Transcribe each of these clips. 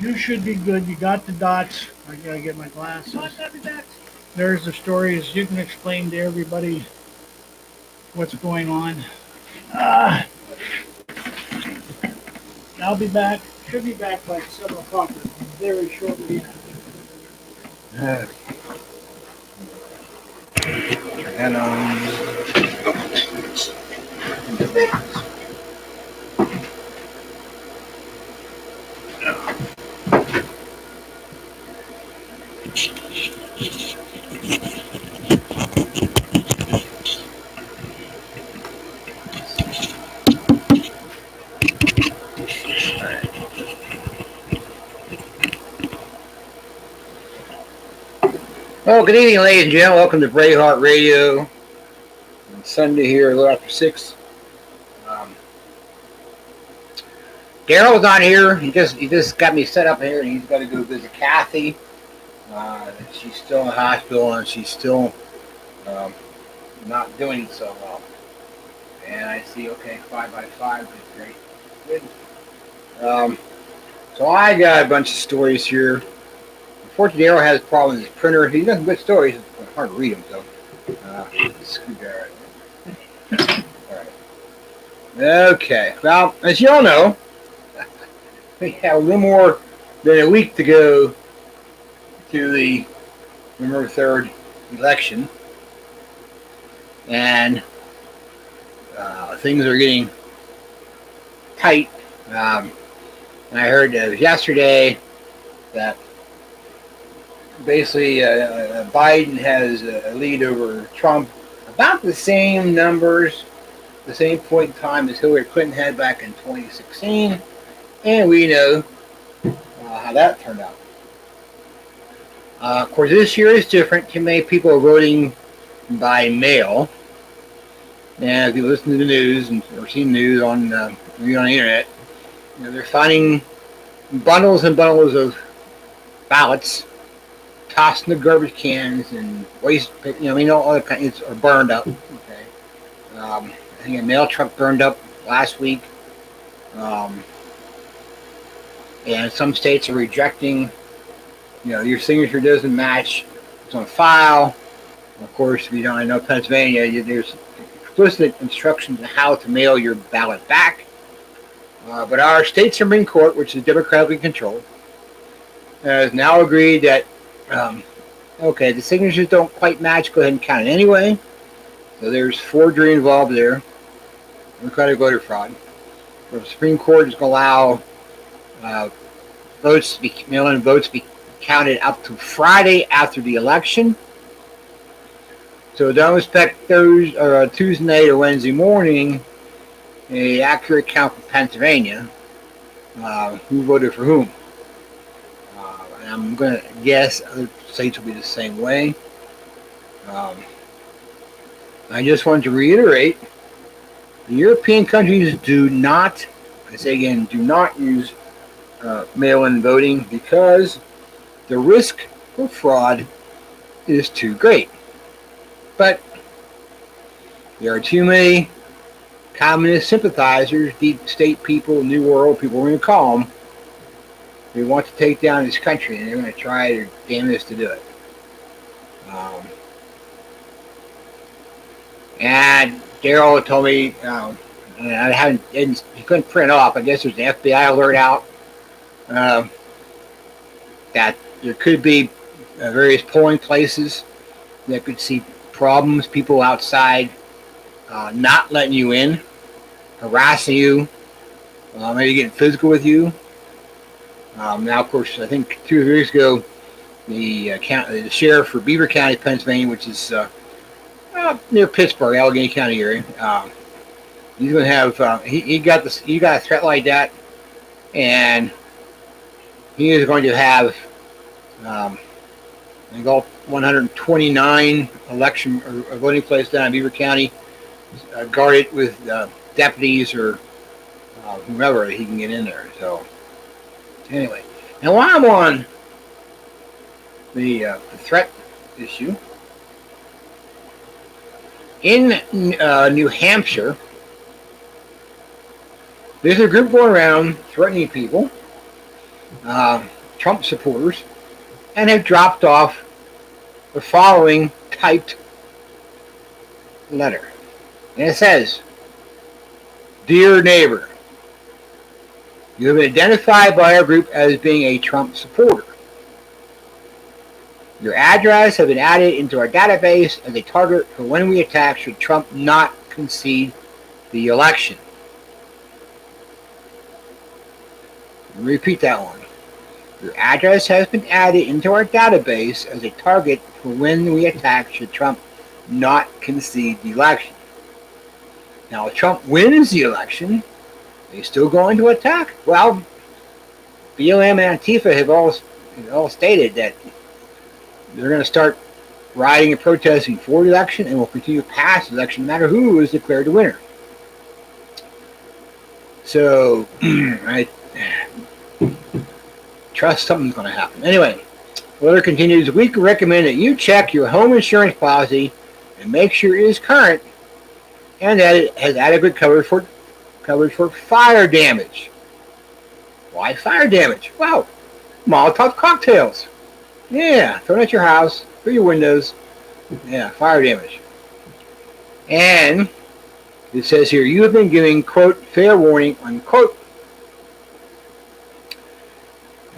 You should be good. You got the dots. I gotta get my glasses. There's the stories. You can explain to everybody what's going on. Uh, I'll be back. Should be back by 7 o'clock. Very shortly. Uh, and Well, good evening, ladies and gentlemen. Welcome to braveheartradio. On Sunday here, a little after 6. Um, Daryl's not here. He just got me set up here, and he's got to go visit Kathy. She's still in the hospital, and she's still um, not doing so well. And I see, okay, 5x5 is great. Good. So I got a bunch of stories here. Unfortunately, Daryl has a problem with his printer. He's got some good stories. It's hard to read them, so. Screwdriver. All right. Okay. Well, as you all know, we have a little more than a week to go to the November 3rd election. And things are getting tight. And I heard yesterday that basically Biden has a lead over Trump, about the same numbers, the same point in time as Hillary Clinton had back in 2016, and we know how that turned out. Of course, this year is different. Too many people are voting by mail, and if you listen to the news or see news on the internet, they're finding bundles and bundles of ballots tossed in the garbage cans and waste, all the kinds are burned up. Okay. I think a mail truck burned up last week. And some states are rejecting, your signature doesn't match what's on file. Of course, if you don't know Pennsylvania, there's explicit instructions on how to mail your ballot back. But our state Supreme Court, which is democratically controlled, has now agreed that okay, the signatures don't quite match. Go ahead and count it anyway. So there's forgery involved there. Democratic voter fraud. The Supreme Court is going to allow mail-in votes to be counted up to Friday after the election. So don't expect those Tuesday night or Wednesday morning an accurate count for Pennsylvania. Who voted for whom? I'm going to guess other states will be the same way. I just want to reiterate, the European countries do not, I say again, do not use mail-in voting because the risk for fraud is too great. But there are too many communist sympathizers, deep state people, New World people, we're going to call them. They want to take down this country, and they're going to try their damnedest to do it. And Daryl told me, and he couldn't print off. I guess there's an FBI alert out that there could be various polling places that could see problems, people outside not letting you in, harassing you, maybe getting physical with you. Now, of course, I think 2 years ago, the sheriff for Beaver County, Pennsylvania, which is near Pittsburgh, Allegheny County area, he's going to have he got a threat like that, and he is going to have I think all 129 election or voting places down in Beaver County guarded with deputies or whomever he can get in there. So. Anyway, now while I'm on the threat issue, in New Hampshire, there's a group going around threatening people Trump supporters and have dropped off the following typed letter. And it says, "Dear neighbor, you have been identified by our group as being a Trump supporter. Your address has been added into our database as a target for when we attack should Trump not concede the election." Let me repeat that one. Your address has been added into our database as a target for when we attack should Trump not concede the election. Now, if Trump wins the election, are they still going to attack? Well, BLM and Antifa have all stated that they're going to start rioting and protesting for the election and will continue past the election no matter who is declared the winner. So, I trust something's going to happen. Anyway, the letter continues, "We recommend that you check your home insurance policy and make sure it is current and that it has adequate coverage for fire damage." Why fire damage? Well, Molotov cocktails. Yeah, thrown at your house, through your windows. Yeah, fire damage. And it says here, "You have been giving, quote, fair warning," unquote.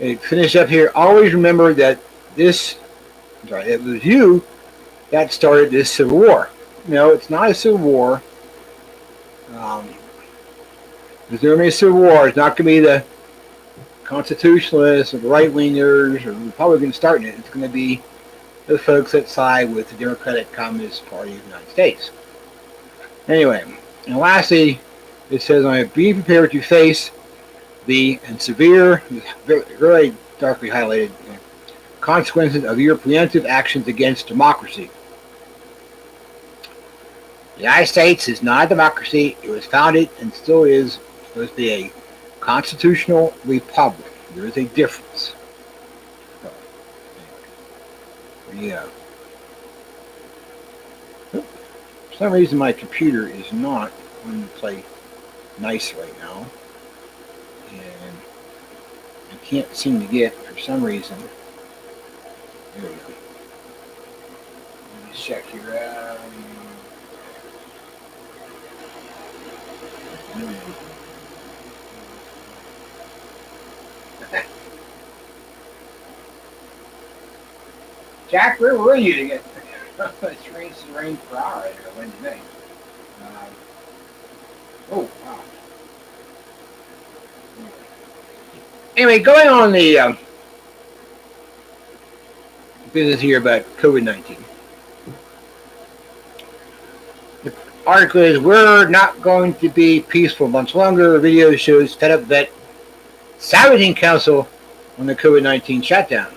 It finished up here, "Always remember that it was you that started this civil war." No, it's not a civil war. There's never been a civil war. It's not going to be the constitutionalists or the right-wingers or Republicans starting it. It's going to be the folks that side with the Democratic Communist Party of the United States. Anyway, and lastly, it says, "Be prepared to face the severe, very darkly highlighted consequences of your preemptive actions against democracy." The United States is not a democracy. It was founded and still is supposed to be a constitutional republic. There is a difference. So, anyway, there you go. For some reason, my computer is not going to play nice right now. And I can't seem to get, for some reason. There we go. Let me check here. Jack, where were you to get it's rain per hour right here Wednesday night? Oh, wow. Anyway, going on the business here about COVID-19. The article is, "We're not going to be peaceful much longer." The video shows fed up vet sabotaging council on the COVID-19 shutdown.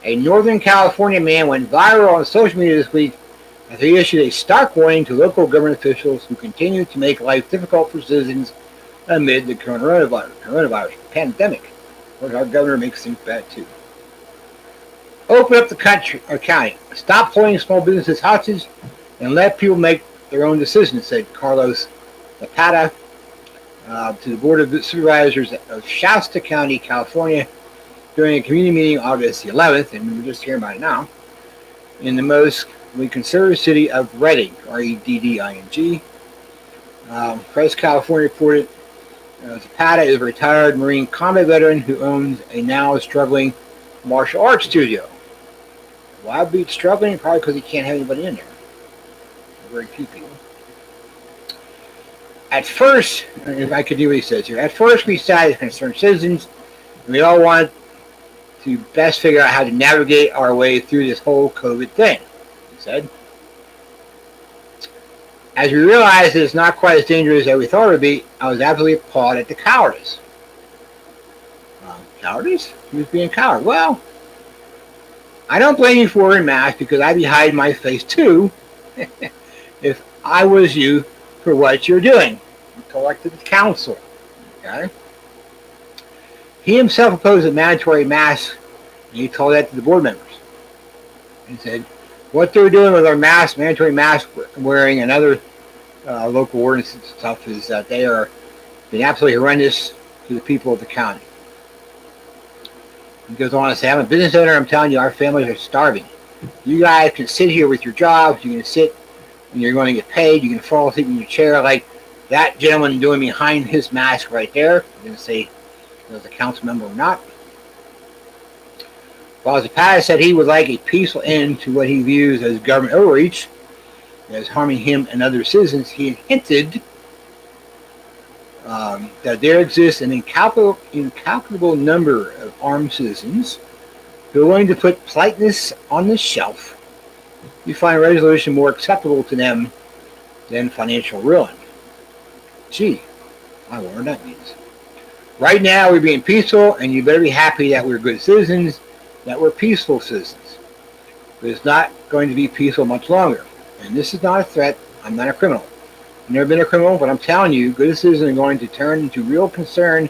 A Northern California man went viral on social media this week after he issued a stark warning to local government officials who continue to make life difficult for citizens amid the coronavirus pandemic. Of course, our governor makes things bad too. "Open up the country or county. Stop holding small businesses hostage and let people make their own decisions," said Carlos Zapata to the Board of Supervisors of Shasta County, California, during a community meeting August the 11th, and we're just hearing about it now, in the most conservative city of Redding, Redding. Press California reported Zapata is a retired Marine combat veteran who owns a now struggling martial arts studio. Why be struggling? Probably because he can't have anybody in there. Very few people. At first, if I could do what he says here, "At first we decided as concerned citizens, and we all wanted to best figure out how to navigate our way through this whole COVID thing," he said. "As we realized that it's not quite as dangerous as we thought it would be, I was absolutely appalled at the cowardice." Cowardice? He was being a coward. Well, I don't blame you for wearing masks because I'd be hiding my face too if I was you for what you're doing. He collected the council. Okay? He himself opposed a mandatory mask, and he told that to the board members. He said, "What they're doing with our mask, mandatory mask wearing, and other local ordinance stuff is that they are being absolutely horrendous to the people of the county. He goes on to say, I'm a business owner. I'm telling you, our families are starving. You guys can sit here with your jobs. You can sit and you're going to get paid. You can fall asleep in your chair like that gentleman doing behind his mask right there. I'm going to say was a council member or not. While Zapata said he would like a peaceful end to what he views as government overreach, as harming him and other citizens, he hinted that there exists an incalculable number of armed citizens who are willing to put politeness on the shelf. You find resolution more acceptable to them than financial ruin. Gee, I wonder what that means. Right now, we're being peaceful, and you better be happy that we're good citizens, that we're peaceful citizens. But it's not going to be peaceful much longer. And this is not a threat. I'm not a criminal. I've never been a criminal, but I'm telling you, good citizens are going to turn into real concerned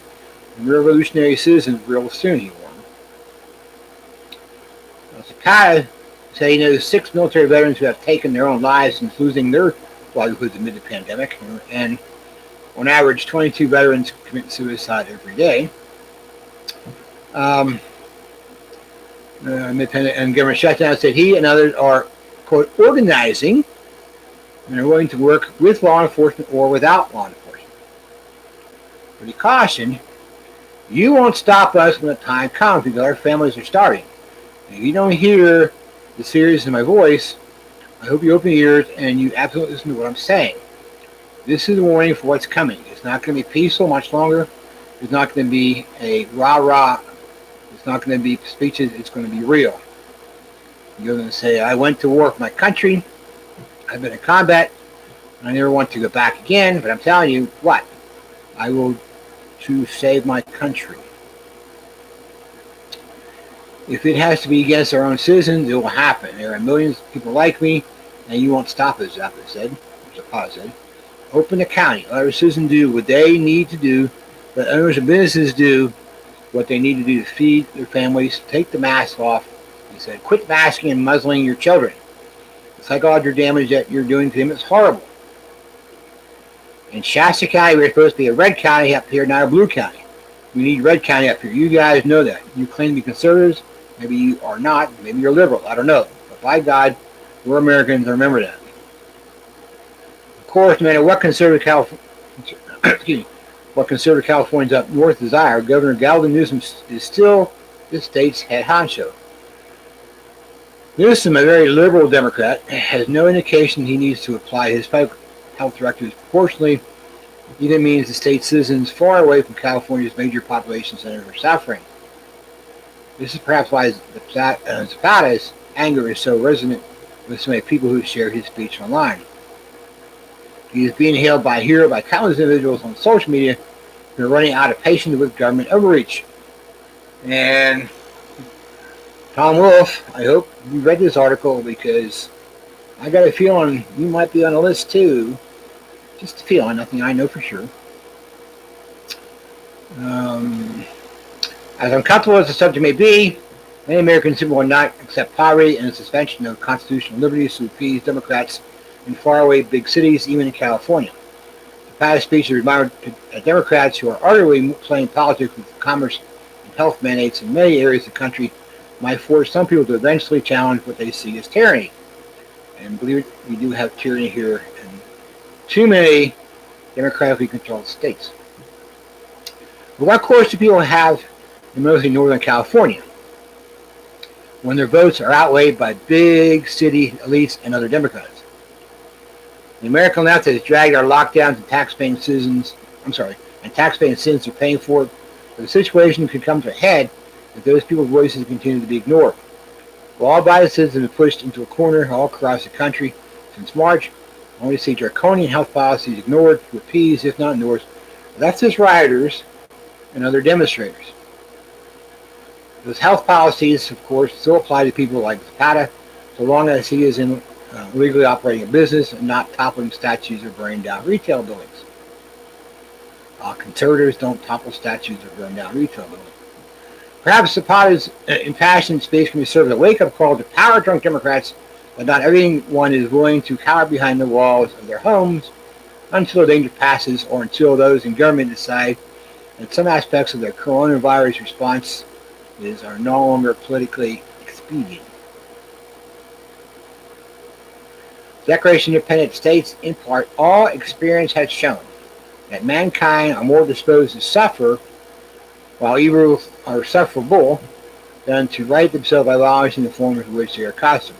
and revolutionary citizens real soon, he warned. Zapata said he knows 6 military veterans who have taken their own lives since losing their livelihoods amid the pandemic, and on average, 22 veterans commit suicide every day. And Governor Shutdown said he and others are, quote, organizing and are willing to work with law enforcement or without law enforcement. But he cautioned, you won't stop us when the time comes because our families are starving. And if you don't hear the seriousness in my voice, I hope you open your ears and you absolutely listen to what I'm saying. This is a warning for what's coming. It's not going to be peaceful much longer. It's not going to be a rah-rah. It's not going to be speeches. It's going to be real. You're going to say, I went to war for my country. I've been in combat. I never want to go back again. But I'm telling you, what? I will to save my country. If it has to be against our own citizens, it will happen. There are millions of people like me, and you won't stop us, Zapata said. Open the county. Let our citizens do what they need to do. Let owners of businesses do what they need to do to feed their families. Take the mask off. He said, quit masking and muzzling your children. The psychological damage that you're doing to them is horrible. In Shasta County, we're supposed to be a red county up here, not a blue county. We need red county up here. You guys know that. You claim to be conservatives. Maybe you are not. Maybe you're liberal. I don't know. But by God, we're Americans. Remember that. Of course, no matter what conservative Californians up north desire, Governor Gavin Newsom is still the state's head honcho. Newsom, a very liberal Democrat, has no indication he needs to apply his health directives proportionally. Either means the state's citizens far away from California's major population centers are suffering. This is perhaps why Zapata's anger is so resonant with so many people who share his speech online. He is being hailed by countless individuals on social media who are running out of patience with government overreach. And Tom Wolf, I hope you read this article because I got a feeling you might be on the list too. Just a feeling, nothing I know for sure. As uncomfortable as the subject may be, many Americans simply will not accept poverty and the suspension of constitutional liberties to appease Democrats in faraway big cities, even in California. The past speech reminded Democrats who are arguably playing politics with commerce and health mandates in many areas of the country might force some people to eventually challenge what they see as tyranny. And believe it, we do have tyranny here in too many democratically controlled states. But what course do people have in mostly Northern California when their votes are outweighed by big city elites and other Democrats? The American left has dragged our lockdowns and taxpaying citizens are paying for it. But the situation could come to a head if those people's voices continue to be ignored. Law-abiding citizens have been pushed into a corner all across the country since March, only to see draconian health policies ignored to appease, if not endorsed, leftist rioters and other demonstrators. Those health policies, of course, still apply to people like Zapata, so long as he is in legally operating a business and not toppling statues or burning down retail buildings. Conservatives don't topple statues or burn down retail buildings. Perhaps Zapata's impassioned speech can be served as a wake-up call to power-drunk Democrats that not everyone is willing to cower behind the walls of their homes until the danger passes or until those in government decide and some aspects of the coronavirus response are no longer politically expedient. The Declaration of Independence states, in part, all experience has shown that mankind are more disposed to suffer while evils are sufferable than to right themselves by violence in the forms of which they are accustomed.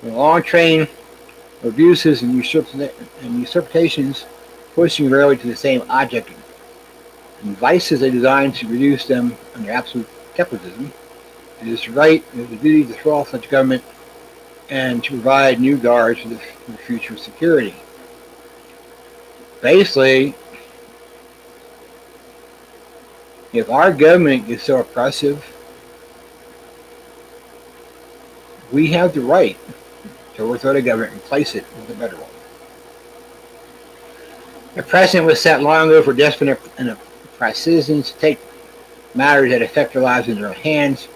The long train of abuses and usurpations pushing rarely to the same object, and vices are designed to reduce them under absolute despotism. It is the duty to throw off such government and to provide new guards for future security. Basically, if our government is so oppressive, we have the right to overthrow the government and replace it with a better one. The precedent was set long ago for desperate and oppressed citizens to take matters that affect their lives in their own hands.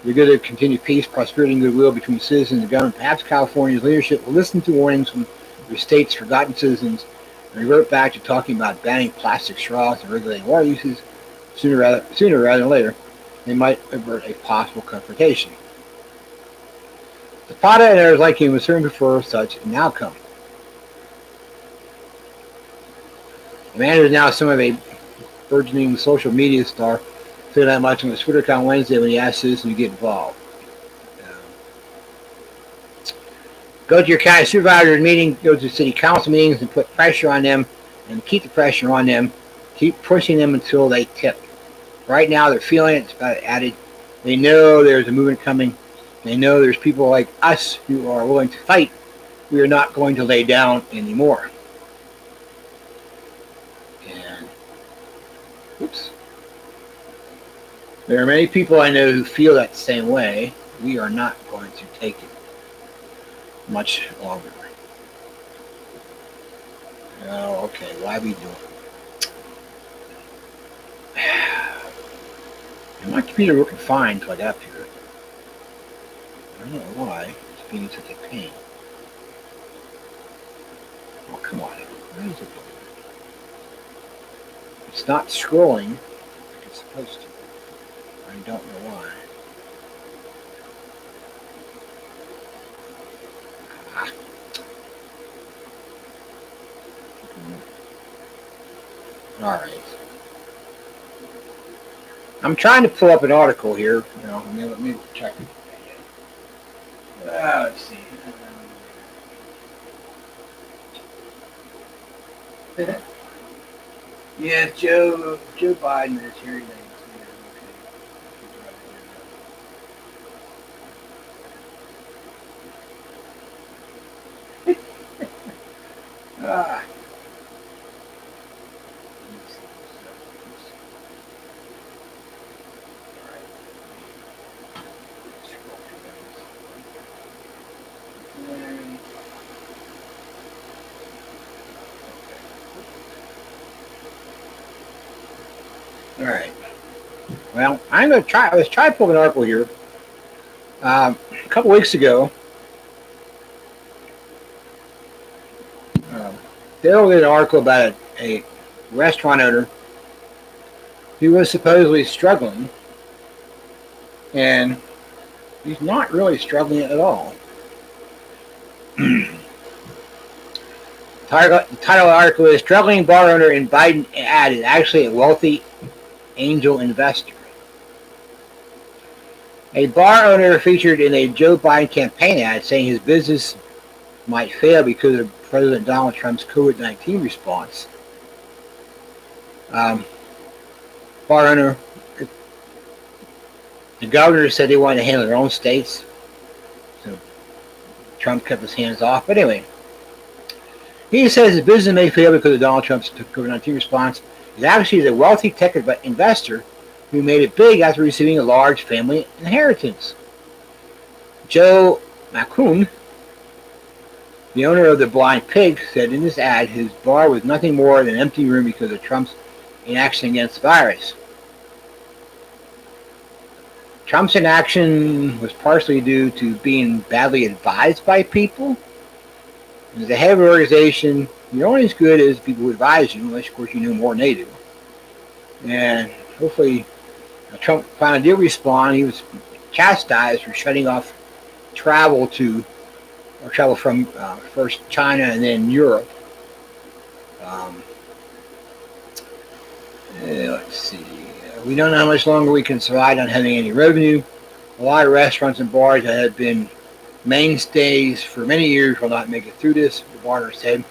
The good of continued peace, prosperity, and goodwill between citizens and the government. Perhaps California's leadership will listen to warnings from their state's forgotten citizens and revert back to talking about banning plastic straws and regulating water uses. Sooner rather than later, they might avert a possible confrontation. The Zapata and others like him would certainly prefer such an outcome. The man who is now somewhat of a burgeoning social media star said that much on his Twitter account Wednesday when he asked citizens to get involved. Go to your county supervisor's meeting, go to city council meetings and put pressure on them and keep the pressure on them. Keep pushing them until they tip. Right now they're feeling it. It's about added. They know there's a movement coming. They know there's people like us who are willing to fight. We are not going to lay down anymore. And, oops. There are many people I know who feel that same way. We are not going to take it much longer. Oh, okay. Why are we doing it? And my computer working fine until I got up here. I don't know why it's being such a pain. Oh, come on. Where is it going? It's not scrolling like it's supposed to. I don't know why. Alright. I'm trying to pull up an article here. Let me check it. Let's see. Yeah, Joe Biden is here. Ah. All right. Well, I'm going to try. Let's try to pull an article here. A couple weeks ago, there was an article about a restaurant owner who was supposedly struggling, and he's not really struggling at all. The title of the article is "Struggling Bar Owner in Biden Ad is Actually a Wealthy Angel Investor." A bar owner featured in a Joe Biden campaign ad saying his business might fail because of President Donald Trump's COVID-19 response. Bar owner, the governor said they wanted to handle their own states, so Trump kept his hands off. But anyway, he says his business may fail because of Donald Trump's COVID-19 response. He's actually a wealthy tech investor who made it big after receiving a large family inheritance. Joe Macron, the owner of the Blind Pig, said in this ad his bar was nothing more than an empty room because of Trump's inaction against the virus. Trump's inaction was partially due to being badly advised by people. As the head of an organization, you're only as good as people who advise you, unless, of course, you know more than they do. And hopefully Trump finally did respond. He was chastised for shutting off travel from first China and then Europe. Um, let's see. We don't know how much longer we can survive on having any revenue. A lot of restaurants and bars that have been mainstays for many years will not make it through this, the bar said.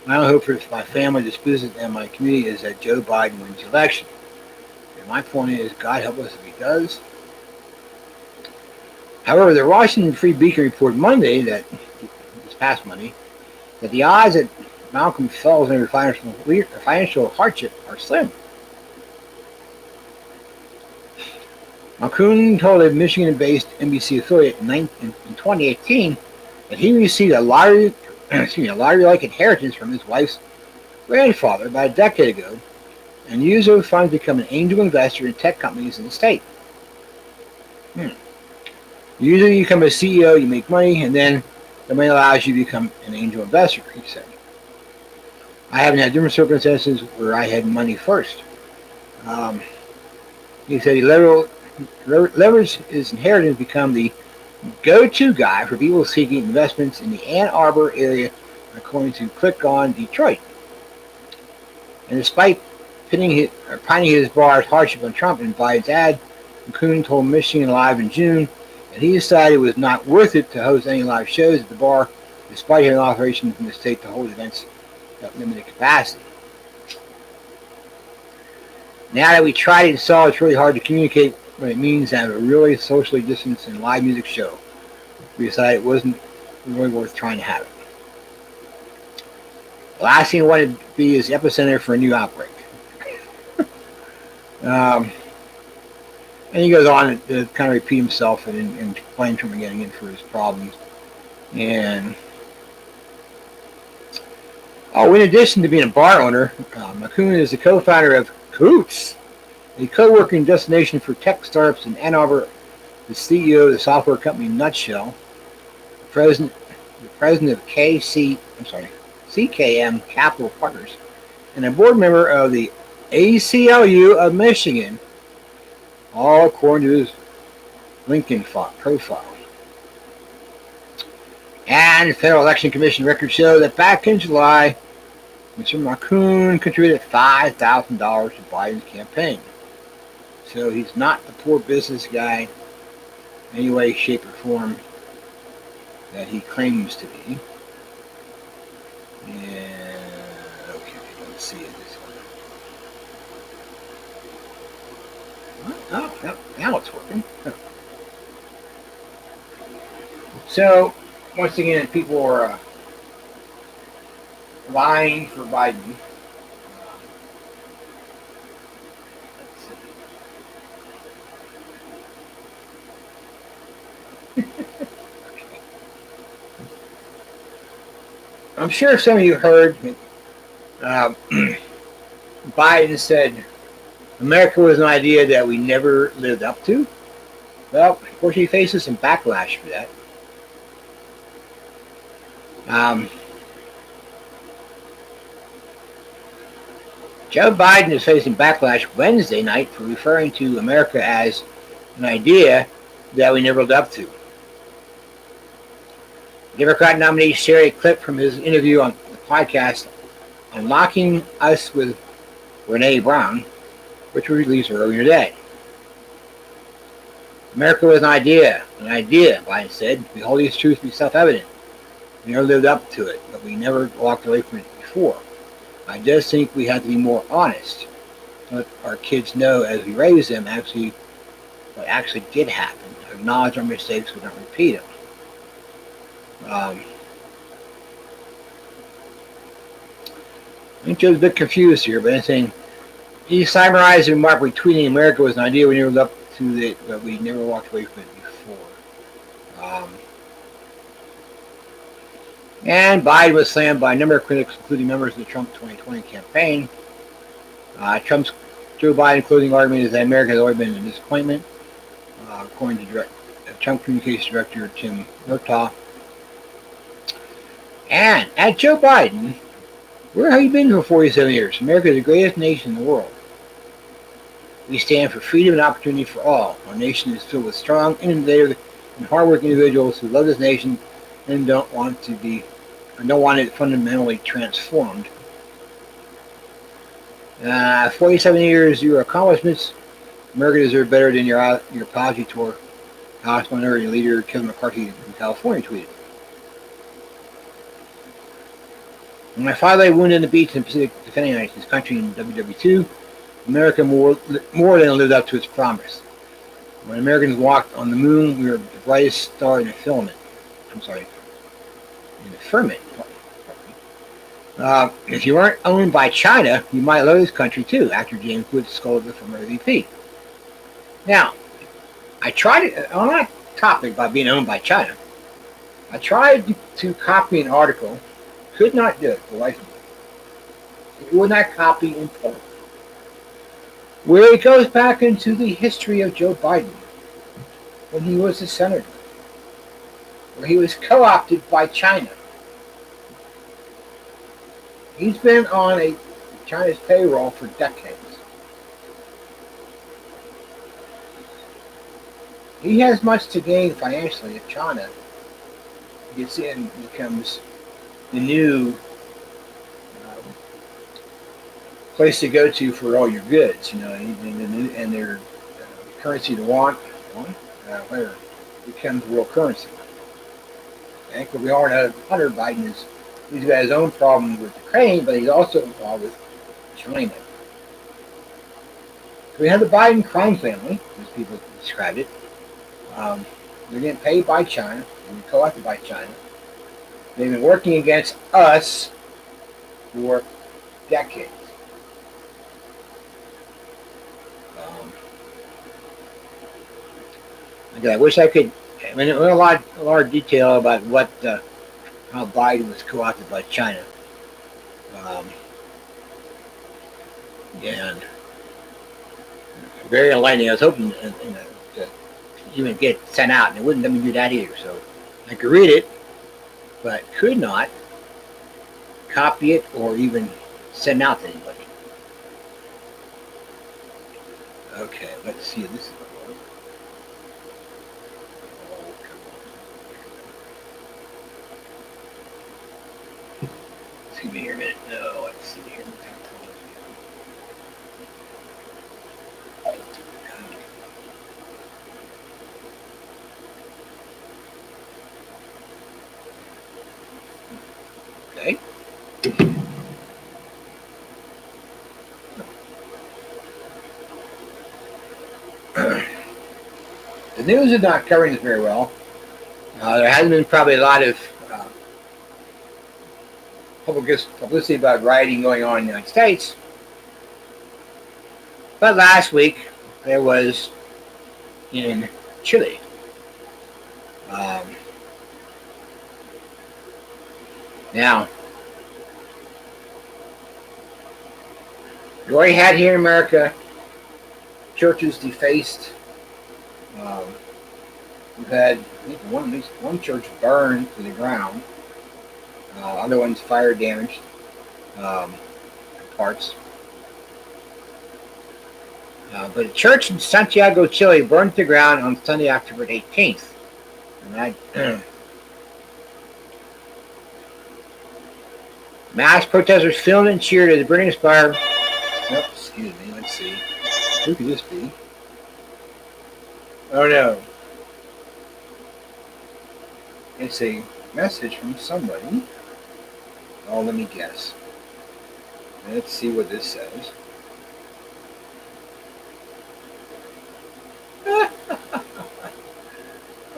My only hope for my family, this business, and my community is that Joe Biden wins the election. And my point is, God help us if he does. However, the Washington Free Beacon reported Monday, this past Monday, that the odds that Malcolm falls under financial hardship are slim. Malcolm told a Michigan-based NBC affiliate in 2018 that he received a lottery-like inheritance from his wife's grandfather about a decade ago, and used those funds to become an angel investor in tech companies in the state. Usually, you become a CEO, you make money, and then the money allows you to become an angel investor, he said. I haven't had different circumstances where I had money first. He said he leveraged his inheritance to become the go-to guy for people seeking investments in the Ann Arbor area, according to Click on Detroit. And despite pinning his bar's hardship on Trump and Biden's ad, McCoon told Michigan Live in June that he decided it was not worth it to host any live shows at the bar, despite having authorization from the state to hold events at limited capacity. Now that we tried it and saw, it's really hard to communicate what it means to have a really socially distanced and live music show. We decided it wasn't really worth trying to have it. The last thing I wanted to be is the epicenter for a new outbreak. And he goes on to kind of repeat himself and blame Trump again for his problems. And in addition to being a bar owner, McCoon is the co-founder of Coots, a co-working destination for tech startups in Ann Arbor, the CEO of the software company Nutshell, the president of CKM Capital Partners, and a board member of the ACLU of Michigan, all according to his LinkedIn profile. And the Federal Election Commission records show that back in July, Mr. McCoon contributed $5,000 to Biden's campaign. So he's not the poor business guy in any way, shape, or form that he claims to be. And, okay, let's see this one. Oh, now it's working. So, once again, people are vying for Biden. I'm sure some of you heard Biden said America was an idea that we never lived up to. Well, of course, he faces some backlash for that. Joe Biden is facing backlash Wednesday night for referring to America as an idea that we never lived up to. Democrat nominee shared a clip from his interview on the podcast Unlocking Us with Renee Brown, which was released earlier today. America was an idea, Biden said. We hold these truths to be self-evident. We never lived up to it, but we never walked away from it before. I just think we have to be more honest. Let our kids know as we raise them what actually did happen. Acknowledge our mistakes, we don't repeat them. I think Joe's a bit confused here, but anything. He summarized the remark by tweeting America was an idea we never lived up to, but we never walked away from it before. And Biden was slammed by a number of critics, including members of the Trump 2020 campaign. Joe Biden closing argument is that America has always been a disappointment, according to Trump Communications Director Tim Murtaugh. And at Joe Biden, where have you been for 47 years? America is the greatest nation in the world. We stand for freedom and opportunity for all. Our nation is filled with strong, innovative, and hardworking individuals who love this nation and don't want it fundamentally transformed. 47 years, your accomplishments. America deserves better than your apology tour. House Minority Leader Kevin McCarthy from California tweeted. When my father lay wounded on the beach in the Pacific defending his country in WW2, America more than lived up to its promise. When Americans walked on the moon, we were the brightest star in the firmament. In the firmament. If you weren't owned by China, you might love this country too, actor James Woods scolded the former VP. Now, I tried it on that topic about being owned by China. I tried to copy an article, could not do it for life of me. It would not copy in full. Where it goes back into the history of Joe Biden when he was a senator, where he was co-opted by China. He's been on China's payroll for decades. He has much to gain financially if China gets in and becomes the new place to go to for all your goods, and their currency to want, whatever, becomes world currency. Okay? Because we already know Hunter Biden he's got his own problem with Ukraine, but he's also involved with China. So we have the Biden crime family, as people described it. They're getting paid by China and collected by China. They've been working against us for decades. I wish I could. I mean, a lot of detail about how Biden was co-opted by China, and very enlightening. I was hoping to even get sent out, and it wouldn't let me do that either. So I could read it, but could not copy it or even send out to anybody. Okay, let's see. This is. Excuse me here a minute. No, let's see here. Okay. The news is not covering this very well. There hasn't been probably a lot of publicity about rioting going on in the United States. But last week, there was in Chile. Now, we already had here in America churches defaced. We've had at least one church burned to the ground. Other ones fire damaged parts. But a church in Santiago, Chile burned to the ground on Sunday, October 18th. And mass protesters filmed and cheered as the burning spire. Oh, excuse me, let's see. Who could this be? Oh no. It's a message from somebody. Oh, let me guess. Let's see what this says.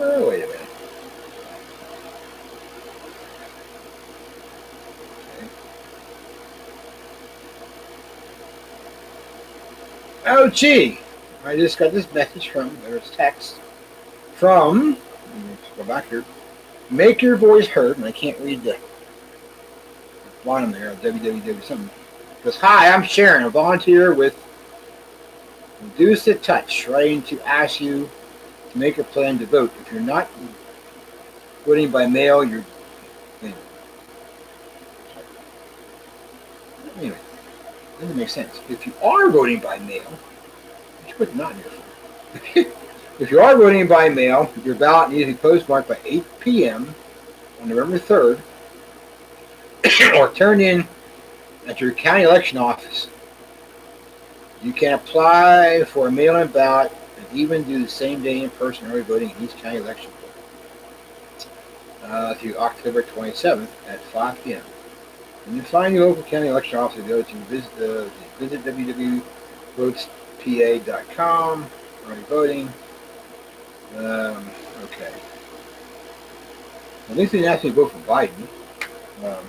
Oh, wait a minute. Okay. Oh, gee. I just got this message there's text from, let's go back here, Make Your Voice Heard, and I can't read the bottom there, www something. It goes, hi, I'm Sharon, a volunteer with Reduce the Touch, writing to ask you to make a plan to vote. If you're not voting by mail, you're... Anyway, doesn't make sense. If you are voting by mail, but not in your phone. If you are voting by mail, your ballot needs to be postmarked by 8 p.m. on November 3rd or turned in at your county election office. You can apply for a mail-in ballot and even do the same day in-person early voting in each county election through October 27th at 5 p.m. When you find your local county election office, go to visit www.votespa.com. Early voting. Okay. At least they didn't ask me to vote for Biden. Um,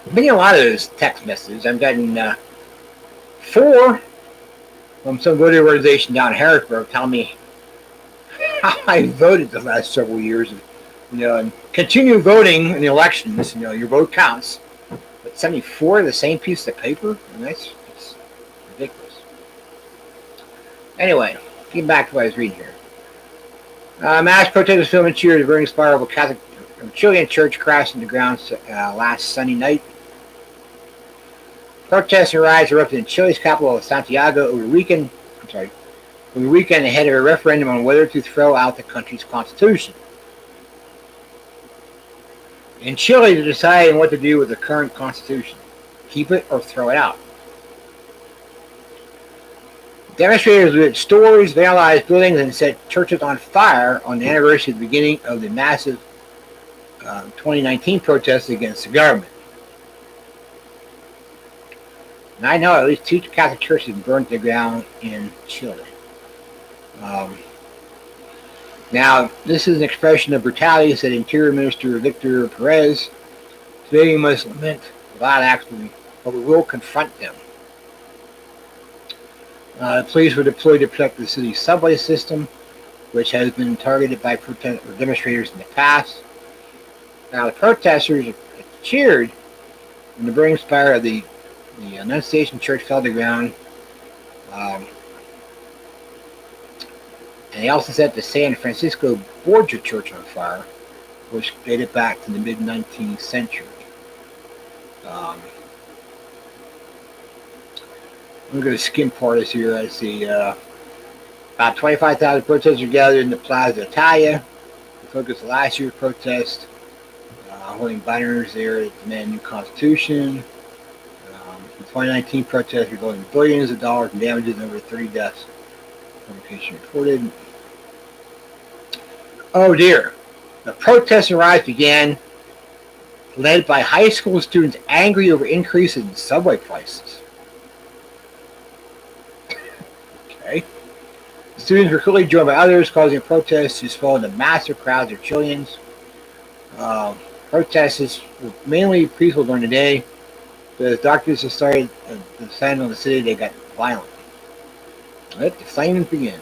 I'm getting a lot of those text messages. I'm getting 4 from some voter organization down in Harrisburg telling me how I voted the last several years. And continue voting in the elections. Your vote counts. But 74 of the same piece of paper? And that's ridiculous. Anyway, getting back to what I was reading here. Mass protesters filming cheers of burning spire of a Catholic Chilean church crashed into the ground last Sunday night. Protests and riots erupted in Chile's capital of Santiago over the weekend ahead of a referendum on whether to throw out the country's constitution. In Chile, they're deciding what to do with the current constitution. Keep it or throw it out. Demonstrators lit stores, vandalized buildings, and set churches on fire on the anniversary of the beginning of the massive 2019 protests against the government. And I know at least 2 Catholic churches burned to the ground in Chile. Now, this is an expression of brutality, said Interior Minister Victor Perez. Today we must lament violent acts, but we will confront them. Police were deployed to protect the city's subway system, which has been targeted by demonstrators in the past. Now, the protesters cheered when the burning spire of the Annunciation Church fell to the ground. And they also set the San Francisco Borgia Church on fire, which dated back to the mid-19th century. I'm going to skim part of this here. I see about 25,000 protesters gathered in the Plaza Italia to focus on last year's protest, holding banners there that demand a new constitution. The 2019 protest resulting in billions of dollars in damages and over 30 deaths. Publication reported. Oh dear. The protests and riots began led by high school students angry over increases in subway prices. Okay. The students were quickly joined by others, causing protests to swell into massive crowds of Chileans. Protests were mainly peaceful during the day, but as doctors have started descending on the city, they got violent. Let the flames begin.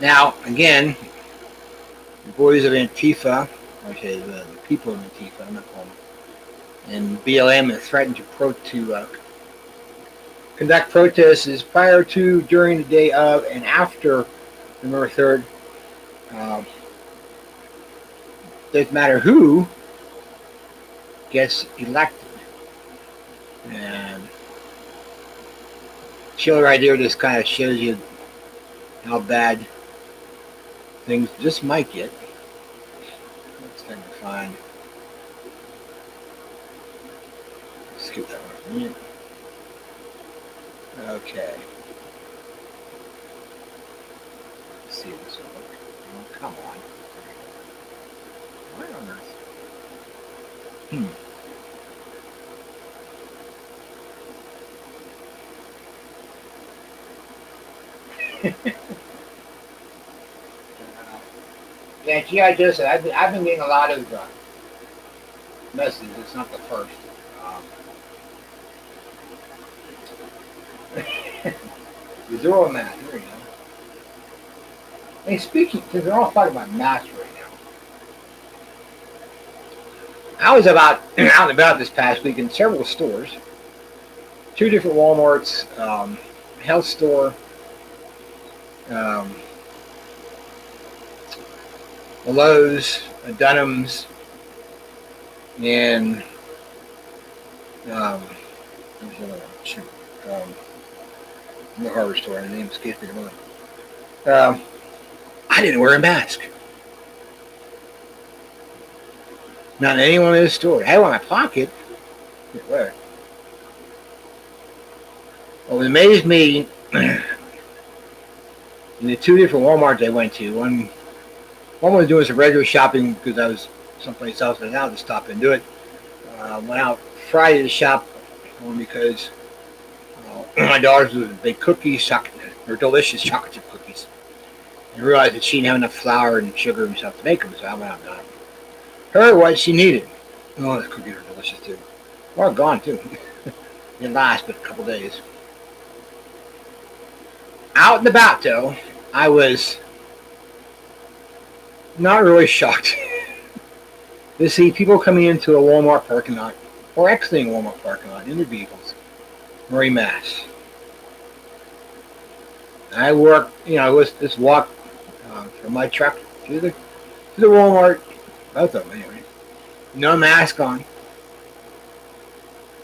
Now, again, the boys of Antifa, okay, the people of Antifa, I'm not calling them, and BLM have threatened to conduct protests prior to, during, the day of, and after November 3rd. Doesn't matter who gets elected. And Chile right there just kind of shows you how bad things just might get. Let's try to find. Skip that one for a minute. Okay. Let's see if this will work. Oh, come on. Why on earth? Yeah, G.I. Joe said, I've been getting a lot of messages. It's not the first. Zero math. There you go. Hey, speaking, because they're all talking about masks right now. I was out and about this past week in several stores. 2 different Walmarts, health store, a Lowe's, a Dunham's, and There's another one. Shoot. The hardware store. The name escapes me at the moment. I didn't wear a mask. Not in any one of those stores. I had one in my pocket. Where? What amazed me in the two different Walmarts I went to, one was doing some regular shopping because I was someplace else and now to stop and do it. Went out Friday to shop because my daughter's was big cookies, they're delicious chocolate chip cookies. And realized that she didn't have enough flour and sugar and stuff to make them, so I went out and got them. Her what she needed. Oh, the cookies are delicious too. Well, gone too. Didn't last but a couple days. Out and about though, I was not really shocked to see people coming into a Walmart parking lot or exiting a Walmart parking lot in their vehicles wearing masks. I just walked from my truck to the Walmart, both of them anyway. No mask on.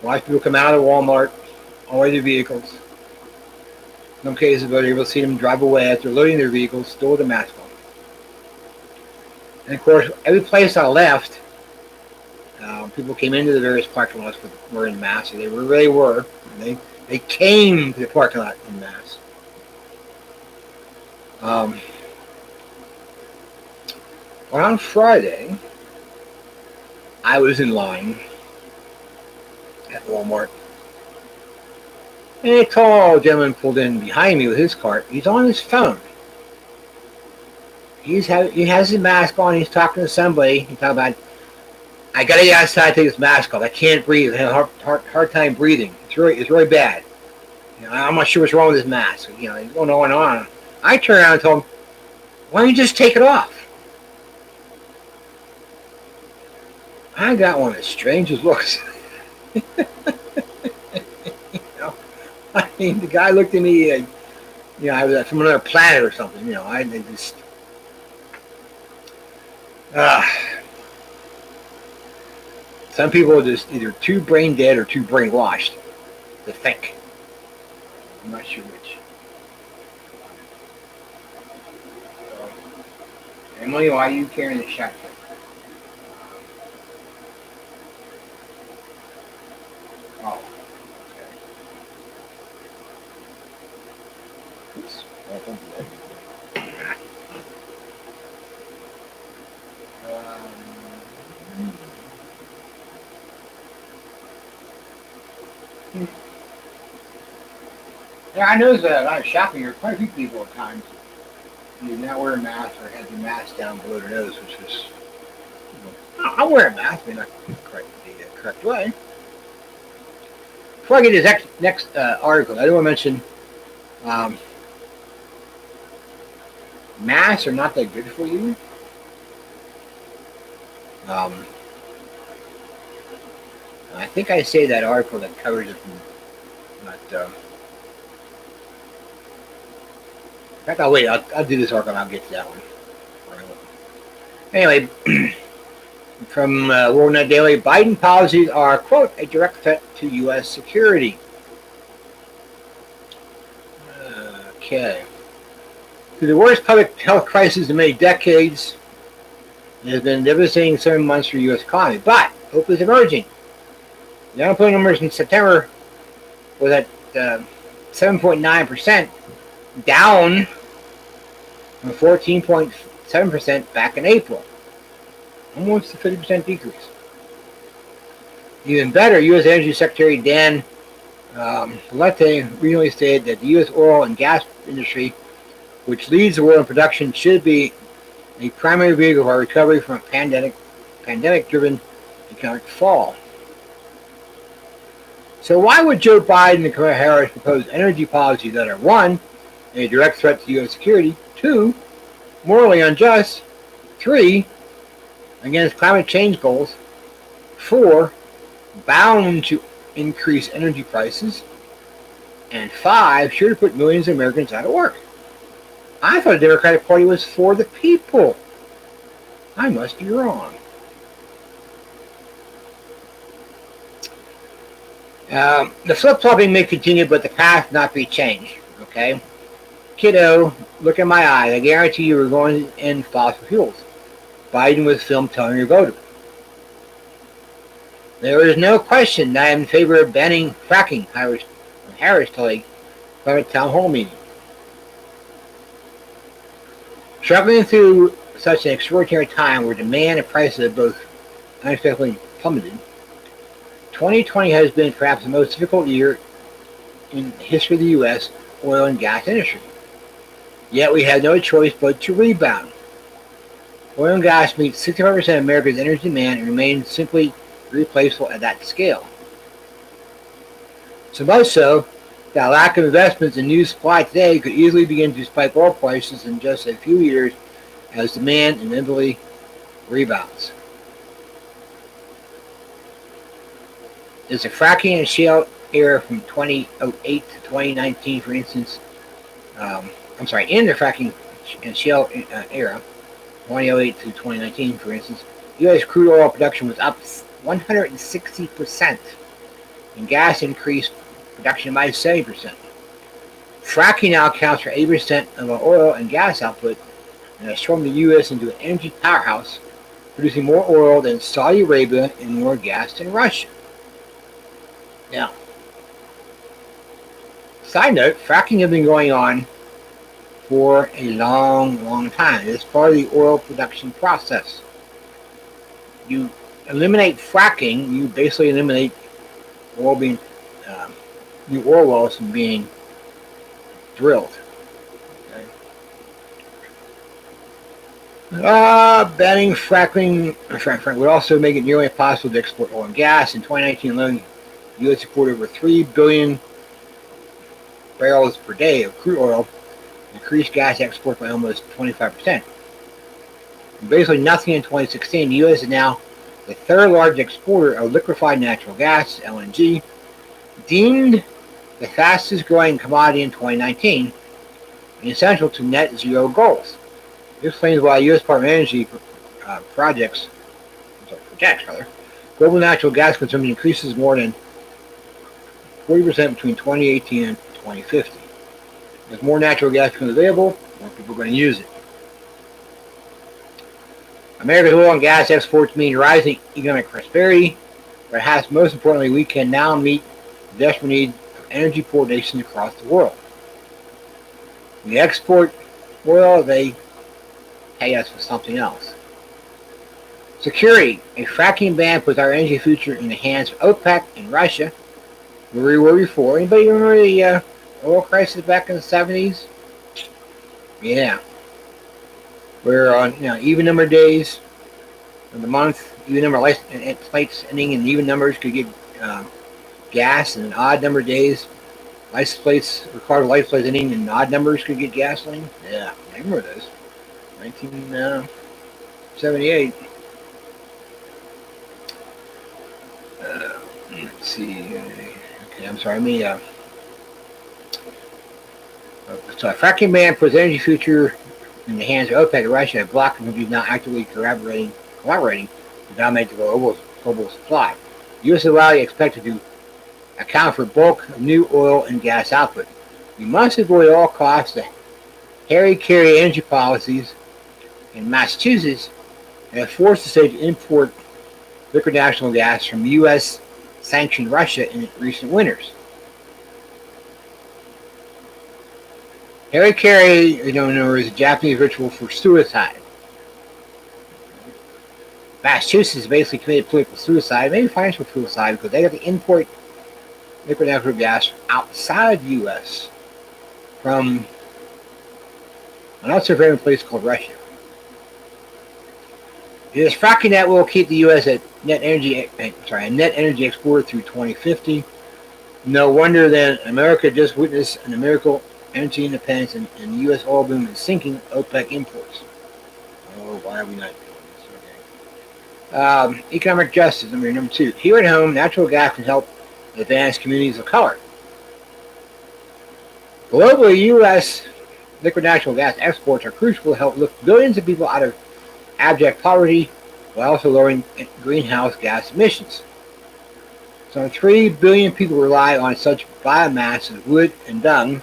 Watch people come out of Walmart, all the way to vehicles. In some cases, but able to see them drive away after loading their vehicles, still with a mask on. And of course, every place I left, people came into the various parking lots wearing masks. So they really were. They came to the parking lot in masks. Well, on Friday, I was in line at Walmart. And a tall gentleman pulled in behind me with his cart. He's on his phone. He has his mask on. He's talking to somebody. He's talking about, I gotta get outside, take this mask off. I can't breathe. I have a hard time breathing. It's really bad. I'm not sure what's wrong with this mask. He's going on and on. I turned around and told him, why don't you just take it off? I got one of the strangest looks. I mean, the guy looked at me, I was from another planet or something. Some people are just either too brain dead or too brainwashed to think. I'm not sure which. Emily, why are you carrying the shotgun? Oh, okay. Oops. Yeah, I noticed that a lot of shopping here, quite a few people at times did not wear a mask or had the mask down below their nose, which was, I'll wear a mask, but not the correct way. Before I get to this next article, I do want to mention masks are not that good for you. I think I say that article that covers it from not. In fact, I'll wait. I'll do this article and I'll get to that one. Anyway, from WorldNet Daily, Biden policies are, quote, a direct threat to U.S. security. Okay. Through the worst public health crisis in many decades, it has been a devastating 7 months for the U.S. economy, but hope is emerging. The unemployment numbers in September was at 7.9%, down from 14.7% back in April. Almost a 50% decrease. Even better, U.S. Energy Secretary Dan Palette recently stated that the U.S. oil and gas industry, which leads the world in production, should be a primary vehicle for recovery from a pandemic-driven economic fall. So why would Joe Biden and Kamala Harris propose energy policies that are 1, a direct threat to U.S. security, 2, morally unjust, 3, against climate change goals, 4, bound to increase energy prices, and 5, sure to put millions of Americans out of work? I thought the Democratic Party was for the people. I must be wrong. The flip-flopping may continue, but the path not be changed. Okay? Kiddo, look in my eyes. I guarantee you we're going to end fossil fuels. Biden was filmed telling your voter. There is no question that I am in favor of banning fracking, Harris told a private town hall meeting. Struggling through such an extraordinary time where demand and prices have both unexpectedly plummeted, 2020 has been perhaps the most difficult year in the history of the U.S. oil and gas industry. Yet we have no choice but to rebound. Oil and gas meet 65% of America's energy demand and remain simply irreplaceable at that scale. So much so that lack of investments in new supply today could easily begin to spike oil prices in just a few years as demand inevitably rebounds. There's a fracking and shale era from 2008 to 2019, for instance. In the fracking and shale era, 2008 to 2019, for instance, U.S. crude oil production was up 160%, and gas increased production by 70%. Fracking now accounts for 80% of our oil and gas output and has transformed the U.S. into an energy powerhouse, producing more oil than Saudi Arabia and more gas than Russia. Now, side note, fracking has been going on for a long, long time. It's part of the oil production process. You eliminate fracking, you basically eliminate oil being new oil wells from being drilled. Okay. Banning fracking would also make it nearly impossible to export oil and gas. In 2019 alone, the U.S. exported over 3 billion barrels per day of crude oil, increased gas export by almost 25%. And basically nothing in 2016. The U.S. is now the third largest exporter of liquefied natural gas, LNG, deemed the fastest growing commodity in 2019 and essential to net zero goals. This explains why U.S. Department of Energy projects, global natural gas consumption increases more than 40% between 2018 and 2050. As more natural gas becomes available, more people are going to use it. America's oil and gas exports mean rising economic prosperity, but perhaps most importantly, we can now meet the desperate need of energy poor nations across the world. We export oil, they pay us for something else. Security. A fracking ban puts our energy future in the hands of OPEC and Russia, where we were before. Anybody remember the oil crisis back in the 70s? Yeah. We're on even number of days of the month, even number of lights ending in even numbers could get gas, and an odd number of days license plates required license plates ending in odd numbers could get gasoline. Yeah, I remember those. 1978. Let's see. Okay, I'm sorry. So a fracking ban puts energy future in the hands of OPEC and Russia, and bloc countries now actively collaborating to dominate the global supply. The U.S. is widely expected to account for bulk of new oil and gas output. We must avoid at all costs the carry energy policies in Massachusetts that have forced the state to import liquid natural gas from U.S. sanctioned Russia in recent winters. Harry, you don't know, is a Japanese ritual for suicide. Massachusetts basically committed political suicide, maybe financial suicide, because they got to import liquid natural gas outside the U.S. from an unsurveyed place called Russia. It is fracking that will keep the U.S. at a net energy exporter through 2050. No wonder that America just witnessed an miracle energy independence and the U.S. oil boom is sinking OPEC imports. Oh, why are we not doing this? Okay. Economic justice, number 2. Here at home, natural gas can help advance communities of color. Globally, U.S. liquid natural gas exports are crucial to help lift billions of people out of abject poverty while also lowering greenhouse gas emissions. Some 3 billion people rely on such biomass as wood and dung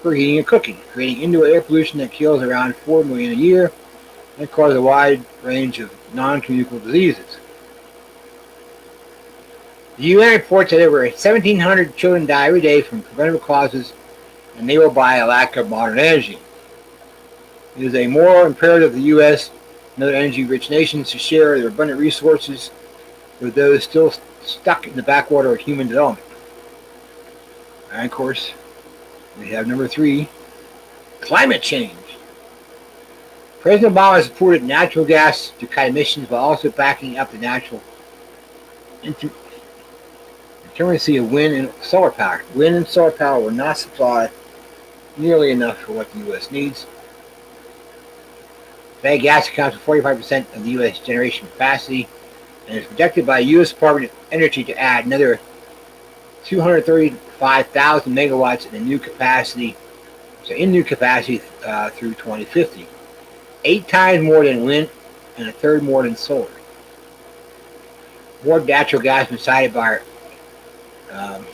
for heating and cooking, creating indoor air pollution that kills around 4 million a year and causes a wide range of non-communicable diseases. The UN reports that over 1,700 children die every day from preventable causes, and they will by a lack of modern energy. It is a moral imperative of the U.S. and other energy-rich nations to share their abundant resources with those still stuck in the backwater of human development. And of course, we have number 3, climate change. President Obama supported natural gas to cut emissions while also backing up the natural intermittency of wind and solar power. Wind and solar power will not supply nearly enough for what the U.S. needs. Today, gas accounts for 45% of the U.S. generation capacity and is projected by the U.S. Department of Energy to add another 235,000 megawatts in new capacity through 2050. 8 times more than wind and a third more than solar. More natural gas has been cited by I'm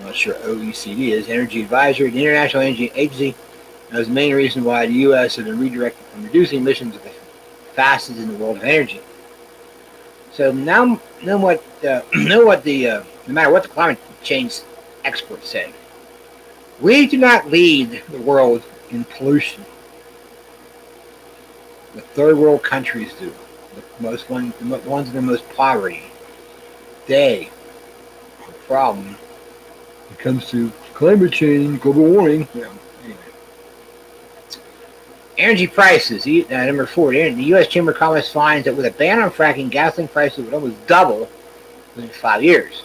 not sure OECD is, Energy Advisory, the International Energy Agency, as the main reason why the U.S. has been redirected from reducing emissions the fastest in the world of energy. So now, no matter what the climate change experts say, we do not lead the world in pollution. The third world countries do. The ones in the most poverty. They are the problem when it comes to climate change, global warming. Yeah, anyway. Energy prices. Number 4. The U.S. Chamber of Commerce finds that with a ban on fracking, gasoline prices would almost double within 5 years.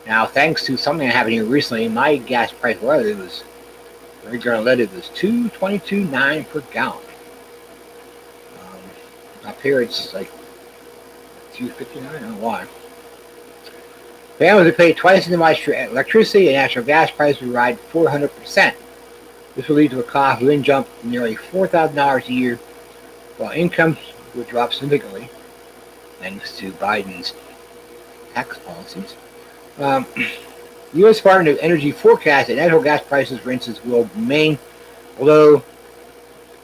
Now, thanks to something that happened here recently, my gas price was $2.22.9 per gallon. Up here it's like $2.59. I don't know why. Families would pay twice as much for electricity, and natural gas prices would rise 400%. This will lead to a cost of jump to nearly $4,000 a year, while incomes would drop significantly, thanks to Biden's tax policies. The U.S. Department of Energy forecasts that natural gas prices, for instance, will remain below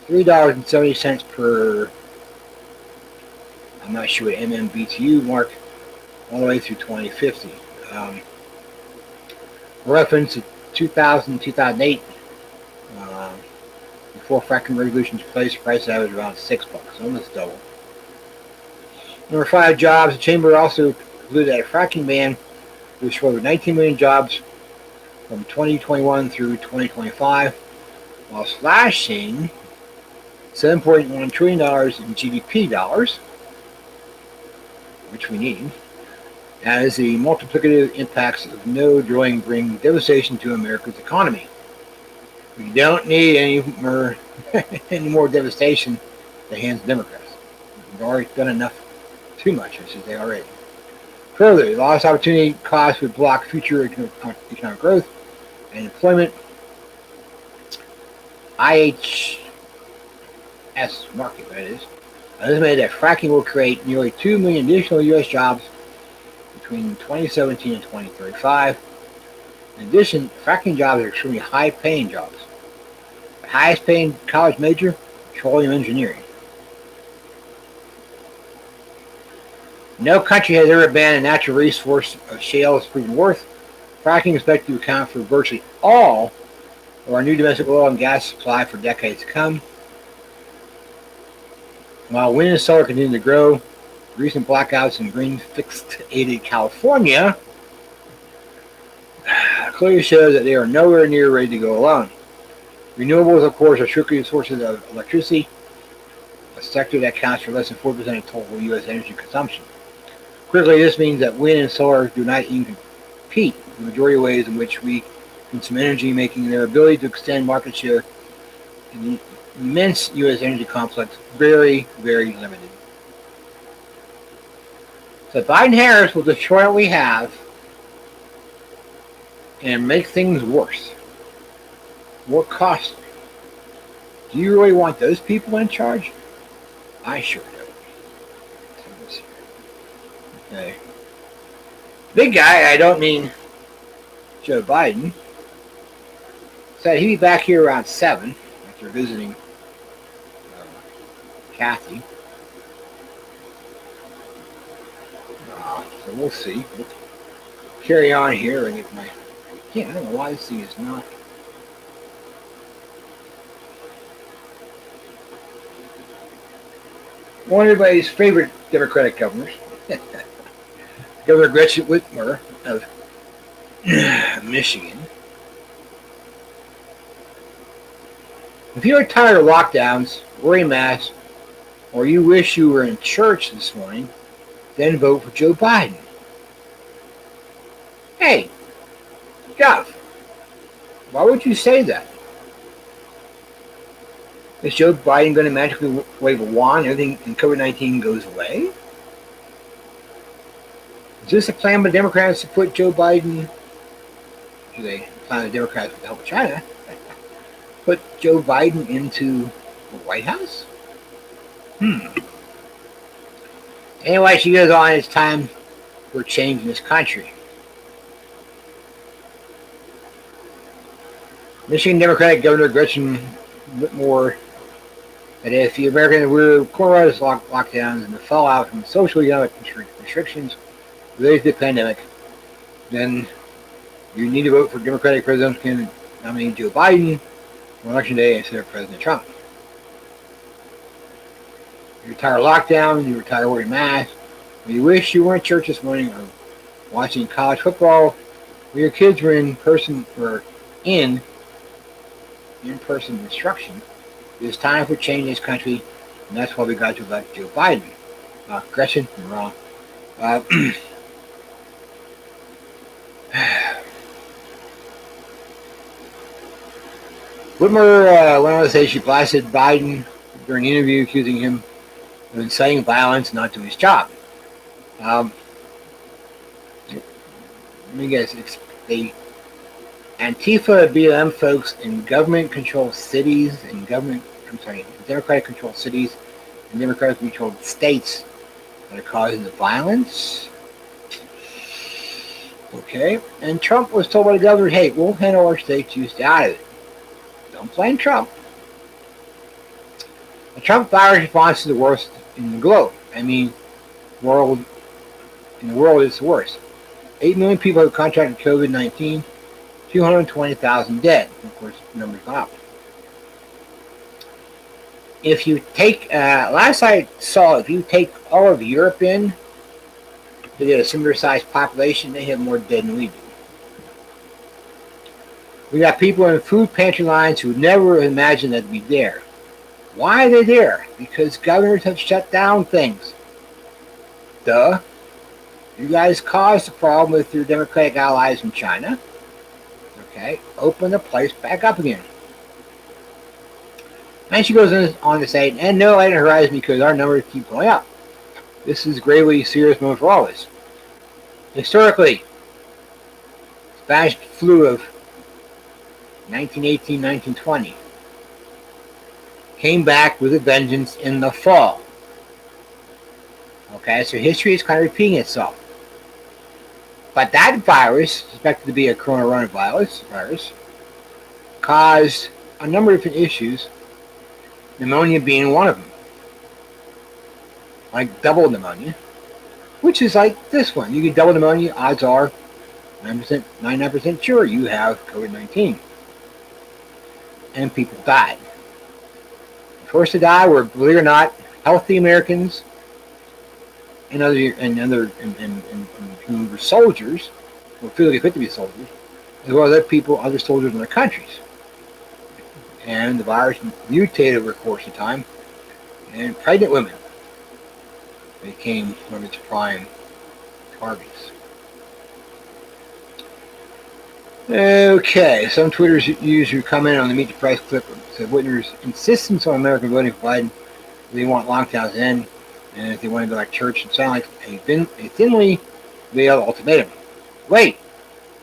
$3.70 per, I'm not sure what MMBTU mark, all the way through 2050. For reference, in 2000 2008, before fracking regulations in place, the price averaged around $6, almost double. Number 5, jobs. The Chamber also concluded that a fracking ban will destroy over 19 million jobs from 2021 through 2025, while slashing $7.1 trillion in GDP dollars, which we need, as the multiplicative impacts of no drilling bring devastation to America's economy. We don't need any more devastation at the hands of Democrats. We've already done enough, too much, I should say, already. Further, the lost opportunity costs would block future economic growth and employment. IHS Market, that is, estimated that fracking will create nearly 2 million additional U.S. jobs between 2017 and 2035. In addition, fracking jobs are extremely high-paying jobs. The highest-paying college major, petroleum engineering. No country has ever banned a natural resource of shale has proven worth. Fracking is expected to account for virtually all of our new domestic oil and gas supply for decades to come. While wind and solar continue to grow, recent blackouts in green fixed-aided California clearly shows that they are nowhere near ready to go alone. Renewables, of course, are strictly sources of electricity, a sector that accounts for less than 4% of total U.S. energy consumption. Critically, this means that wind and solar do not even compete in the majority of ways in which we consume energy, making their ability to extend market share in the immense U.S. energy complex very, very limited. So Biden-Harris will destroy what we have and make things worse, more costly. Do you really want those people in charge? I sure do. Okay. big guy, I don't mean Joe Biden, said he'd be back here around 7 after visiting Kathy. So we'll see. We'll carry on here and get my. I don't know why this thing is not. One of everybody's favorite Democratic governors, Governor Gretchen Whitmer of Michigan. If you're tired of lockdowns, wearing masks, or you wish you were in church this morning, then vote for Joe Biden. Hey, Jeff, why would you say that? Is Joe Biden going to magically wave a wand and everything in COVID-19 goes away? Is this a plan by Democrats to put Joe Biden, the plan of Democrats with the help of China, put Joe Biden into the White House? Anyway, she goes on, it's time for change in this country. Michigan Democratic Governor Gretchen Whitmer that if the American were coronavirus lockdowns and the fallout from social economic restrictions related to the pandemic, then you need to vote for Democratic President nominee Joe Biden on election day instead of President Trump. You're tired of lockdown, you're tired of wearing masks, or you wish you were in church this morning or watching college football, or your kids were in in-person instruction. It's time for change in this country, and that's why we got to elect Joe Biden. Gretchen, you're wrong. Whitmer went on to say she blasted Biden during an interview, accusing him of inciting violence and not doing his job. Let me guess, it's the Antifa BLM folks in government-controlled cities and Democratic-controlled cities and Democratic-controlled states that are causing the violence. Okay, and Trump was told by the governor, hey, we'll handle our states, you stay out of it. Don't blame Trump. The Trump virus response is the worst in the globe. In the world it's the worst. 8 million people have contracted COVID-19, 220,000 dead. Of course, the numbers go up. If you take, last I saw, if you take all of Europe in, they did a similar sized population, they have more dead than we do. We got people in food pantry lines who never imagined that they'd be there. Why are they there? Because governors have shut down things. Duh. You guys caused the problem with your Democratic allies in China. Okay, open the place back up again. And she goes on to say, and no light on the horizon because our numbers keep going up. This is a gravely serious moment for all of us. Historically, Spanish flu of 1918-1920 came back with a vengeance in the fall. Okay, so history is kind of repeating itself. But that virus, suspected to be a coronavirus, caused a number of different issues, pneumonia being one of them. Like double pneumonia, which is like this one. You get double pneumonia, odds are 99% sure you have COVID-19. And people died. The first to die were, believe it or not, healthy Americans and who were soldiers, or physically fit to be soldiers, as well as other soldiers in their countries. And the virus mutated over the course of time, and pregnant women became one of its prime targets. Okay, some Twitter users who commented on the Meet the Press clip said Whitmer's insistence on American voting for Biden, they want lockdowns to end, and if they want to go back to church, it sounds like a thinly veiled ultimatum. Wait,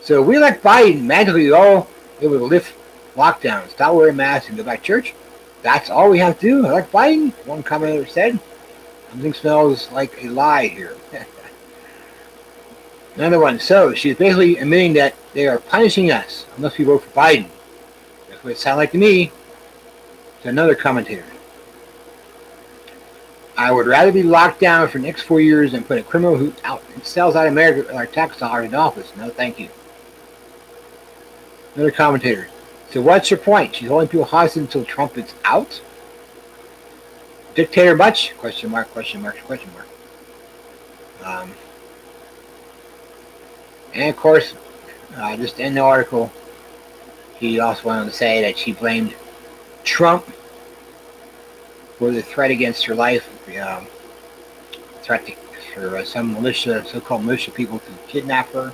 so if we elect Biden, magically all able to lift lockdowns, stop wearing masks, and go back to church? That's all we have to do? Elect Biden? One commentator said. Something smells like a lie here. Another one. So she's basically admitting that they are punishing us unless we vote for Biden. That's what it sounds like to me. To another commentator. I would rather be locked down for the next 4 years than put a criminal who sells out America with our tax dollars in office. No, thank you. Another commentator. So what's your point? She's holding people hostage until Trump is out? Dictator much? Question mark, question mark, question mark. Um, and of course, just in the article, he also wanted to say that she blamed Trump for the threat against her life, threat for some militia, so-called militia people to kidnap her.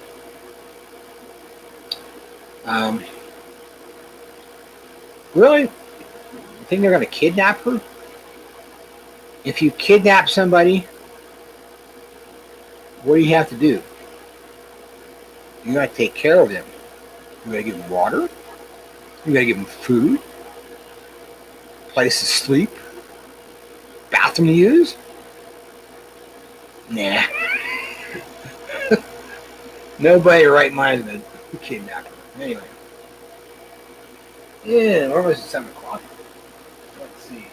Um, really? You think they're going to kidnap her? If you kidnap somebody, what do you have to do? You got to take care of them. You got to give them water. You got to give them food, place to sleep, bathroom to use. Nah, nobody right mind is a kidnapper. Anyway, yeah, we're almost at 7 o'clock. Let's see.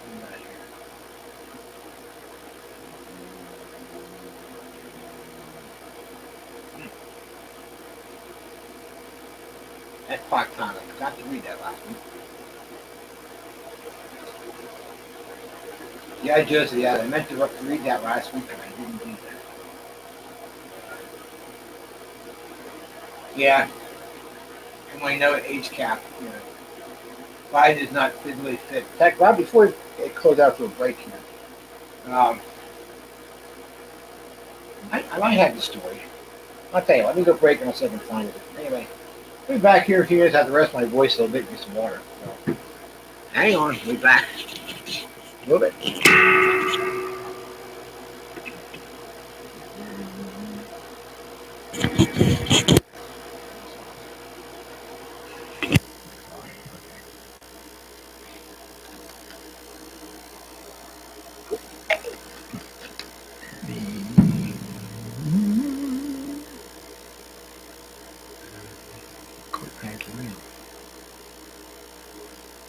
I'm not here. That clock time. I forgot to read that last week. Yeah, Joseph. Yeah, I meant to read that last week, and I didn't do that. Yeah, and we know age cap. Biden is not physically fit. In fact, Rob, before it close out for a break here, I might have the story. I'll tell you. Let me go break and I'll see if I can find it. Anyway, I'll be back here if you guys have to rest my voice a little bit and get some water. So, hang on, we'll be back. A little bit.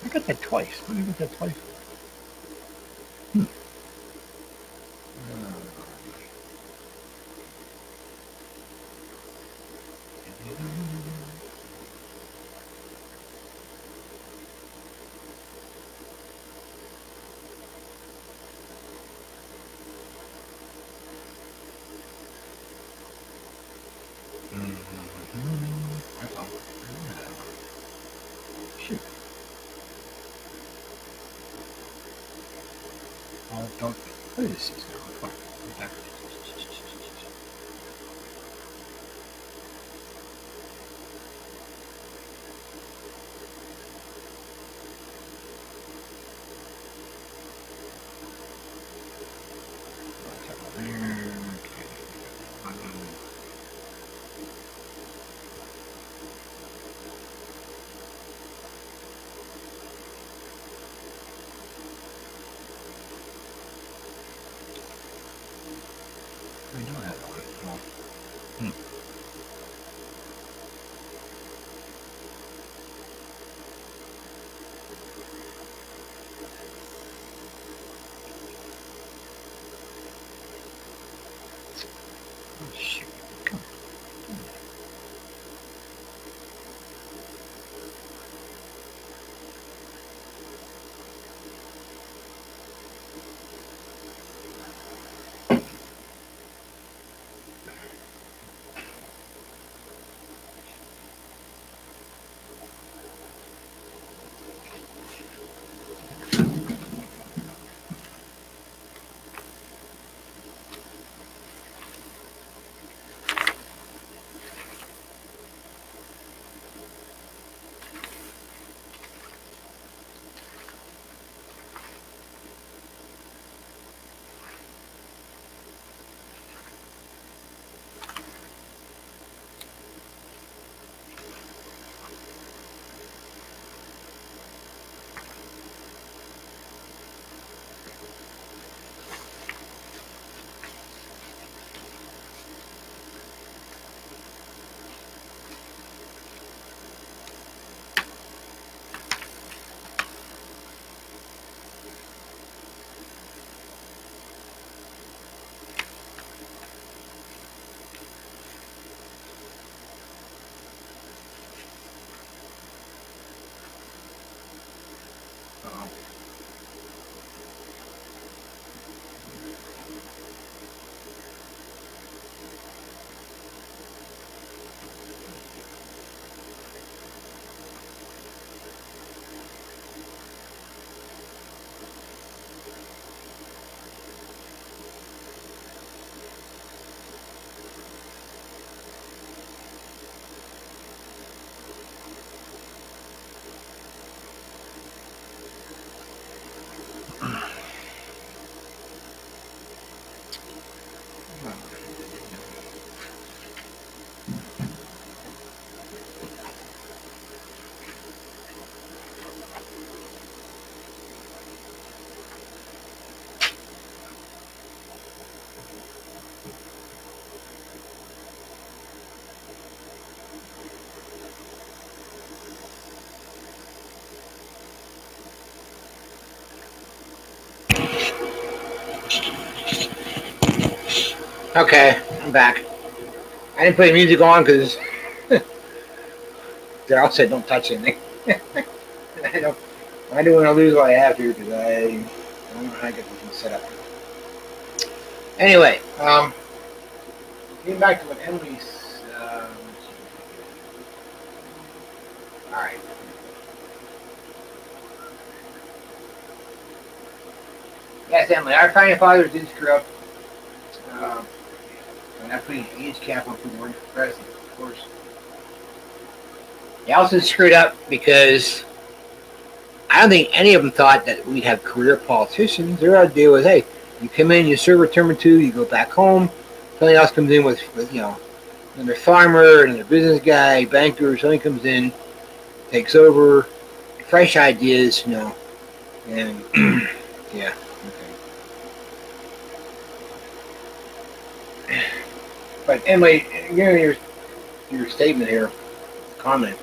I got that twice. What did I get that twice for? Shoot. Oh, don't. What is this now? Back. I know that one. Oh, shoot. Come on. Okay, I'm back. I didn't put the music on because Daryl said don't touch anything. I don't. I don't want to lose what I have here because I don't know how to get this thing set up. Anyway, getting back to what Emily's. All right. Yes, Emily. Our founding fathers did screw up. Uh, by not putting an age cap on people running for president, of course. They also screwed up because I don't think any of them thought that we'd have career politicians. Their idea was, hey, you come in, you serve a term or two, you go back home. Somebody else comes in with another farmer, another business guy, banker. Somebody comes in, takes over, fresh ideas, and yeah. Okay. But anyway, your statement here, comment,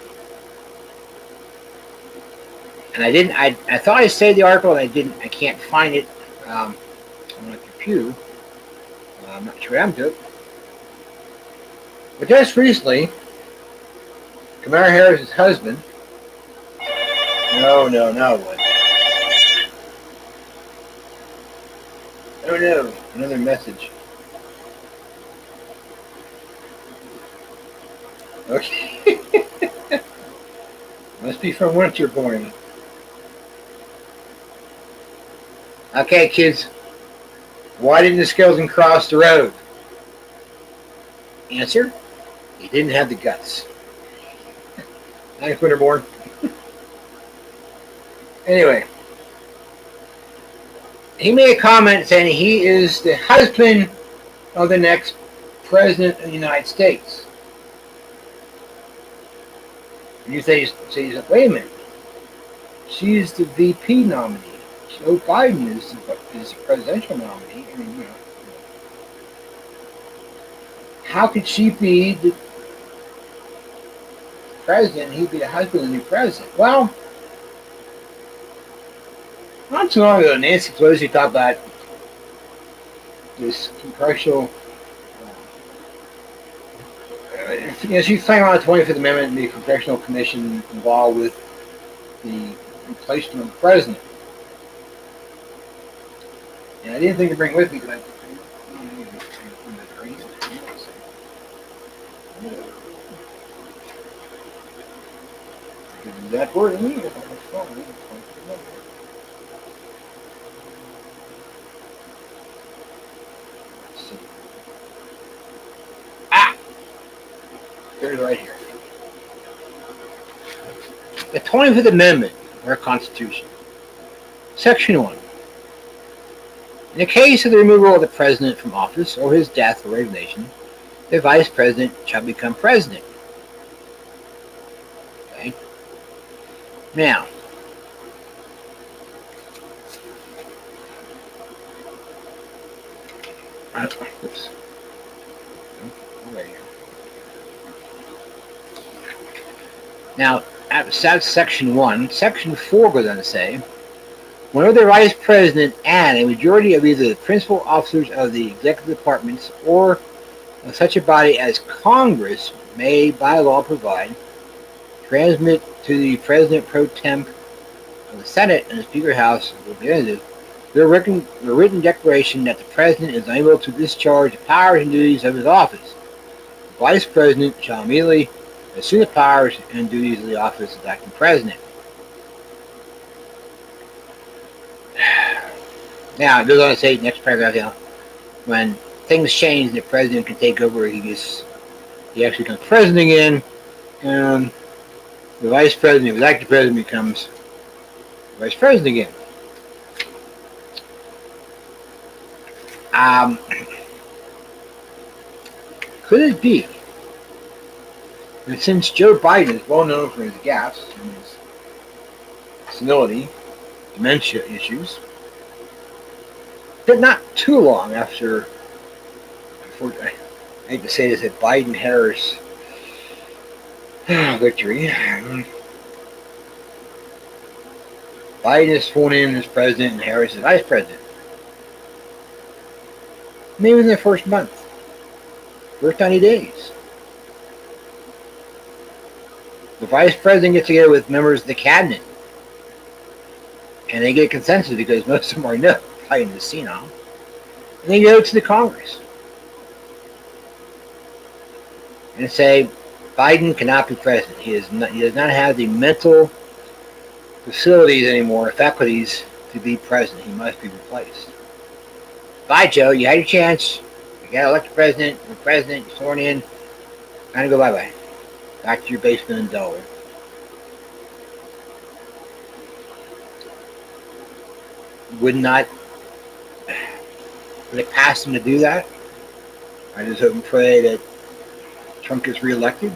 and I didn't. I thought I saved the article, and I didn't. I can't find it on my computer. I'm not sure what happened to it. But just recently, Kamala Harris's husband. No, what? Oh no, another message. Okay. Must be from Winterborn. Okay, kids. Why didn't the skeleton cross the road? Answer: he didn't have the guts. Thanks, Winterborn. Anyway, he made a comment saying he is the husband of the next president of the United States. And you say, wait a minute. She's the VP nominee. Joe Biden is the presidential nominee. I mean, how could she be the president and he'd be the husband of the new president? Well, not too long ago, Nancy Pelosi talked about this congressional. She's talking about the 25th Amendment and the congressional commission involved with the replacement of the president. And I didn't think to bring with me because that word in me. There's right here. The 25th Amendment of our Constitution. Section 1. In the case of the removal of the President from office or his death or resignation, the Vice President shall become President. Okay? Now, oops. Now, that's Section 1. Section 4 goes on to say, whenever the Vice President and a majority of either the principal officers of the executive departments or of such a body as Congress may by law provide, transmit to the President pro tem of the Senate and the Speaker of the House of Representatives the written declaration that the President is unable to discharge the powers and duties of his office, the Vice President shall immediately assume the powers and duties of the office of acting President. Now, it goes on to say, next paragraph, when things change and the President can take over, he actually becomes President again, and the Vice President, who's acting President, becomes Vice President again. Could it be that since Joe Biden is well known for his gaffes and his senility, dementia issues, that not too long after, I hate to say this, a Biden-Harris victory, Biden is sworn in as president and Harris is vice president. Maybe in the first month. First 90 days. The vice president gets together with members of the cabinet, and they get consensus because most of them already know Biden is senile. And they go to the Congress and say Biden cannot be president. He does not have the mental facilities anymore, faculties to be president. He must be replaced. Bye, Joe. You had your chance. You got elected president. You're president. You're sworn in. Time to go bye-bye. Back to your basement in Delaware. Would it pass him to do that? I just hope and pray that Trump gets reelected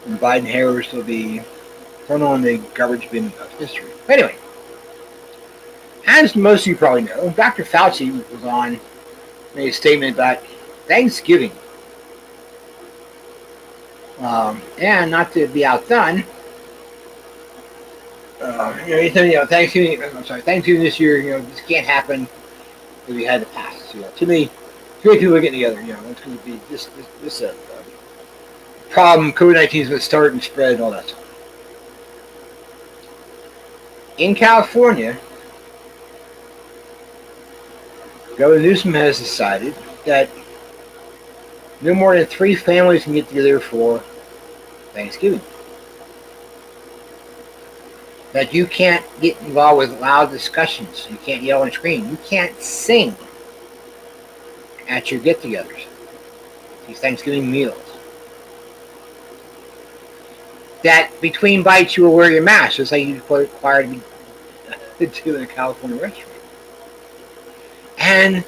and Biden Harris will be thrown on the garbage bin of history. But anyway, as most of you probably know, Dr. Fauci was on, made a statement about Thanksgiving. And not to be outdone, Thanksgiving this year, this can't happen if we had to pass. Too many people are getting together. It's going to be this problem. COVID-19 is going to start and spread and all that stuff. In California, Governor Newsom has decided that no more than 3 families can get together for Thanksgiving. That you can't get involved with loud discussions. You can't yell and scream. You can't sing at your get-togethers. These Thanksgiving meals. That between bites you will wear your mask, just like you're required to do in a California restaurant. And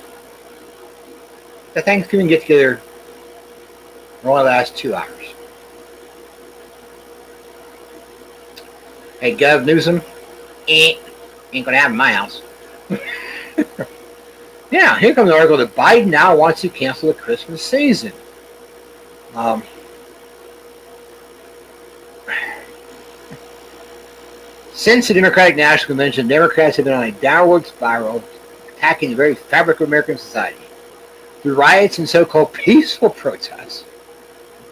the Thanksgiving get-together will only last 2 hours. Hey, Gov Newsom, ain't gonna happen in my house. Yeah, here comes the article that Biden now wants to cancel the Christmas season. Since the Democratic National Convention, Democrats have been on a downward spiral, attacking the very fabric of American society through riots and so-called peaceful protests.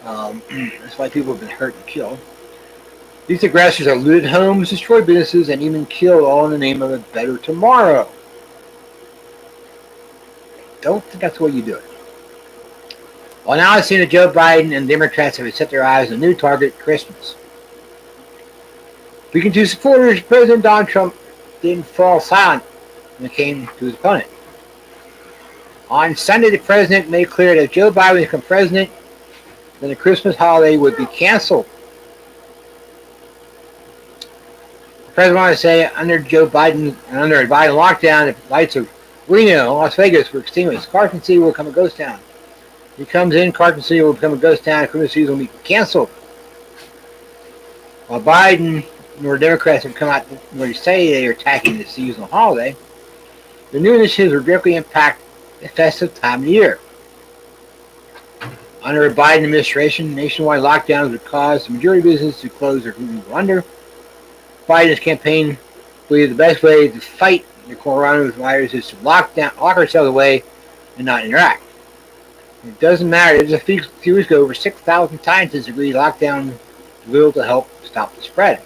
That's why people have been hurt and killed. These aggressors have looted homes, destroyed businesses, and even killed, all in the name of a better tomorrow. Don't think that's the way you do it. Well, now it seems that Joe Biden and Democrats have set their eyes on a new target, Christmas. Speaking to supporters, President Donald Trump didn't fall silent when it came to his opponent. On Sunday, the president made clear that if Joe Biden became president, then the Christmas holiday would be canceled. The president wanted to say under Joe Biden and under a Biden lockdown, the lights of Reno and Las Vegas were extinguished. Carson City will become a ghost town. If he comes in, Carson City will become a ghost town. Christmas season will be canceled. While Biden nor Democrats have come out where they say they are attacking the seasonal holiday, the new initiatives will directly impact the festive time of the year. Under a Biden administration, nationwide lockdowns would cause the majority of businesses to close or go under. Biden's campaign believes the best way to fight the coronavirus is to lock ourselves away and not interact. It doesn't matter. Just a few weeks ago, over 6,000 scientists agreed to lock down will to help stop the spread.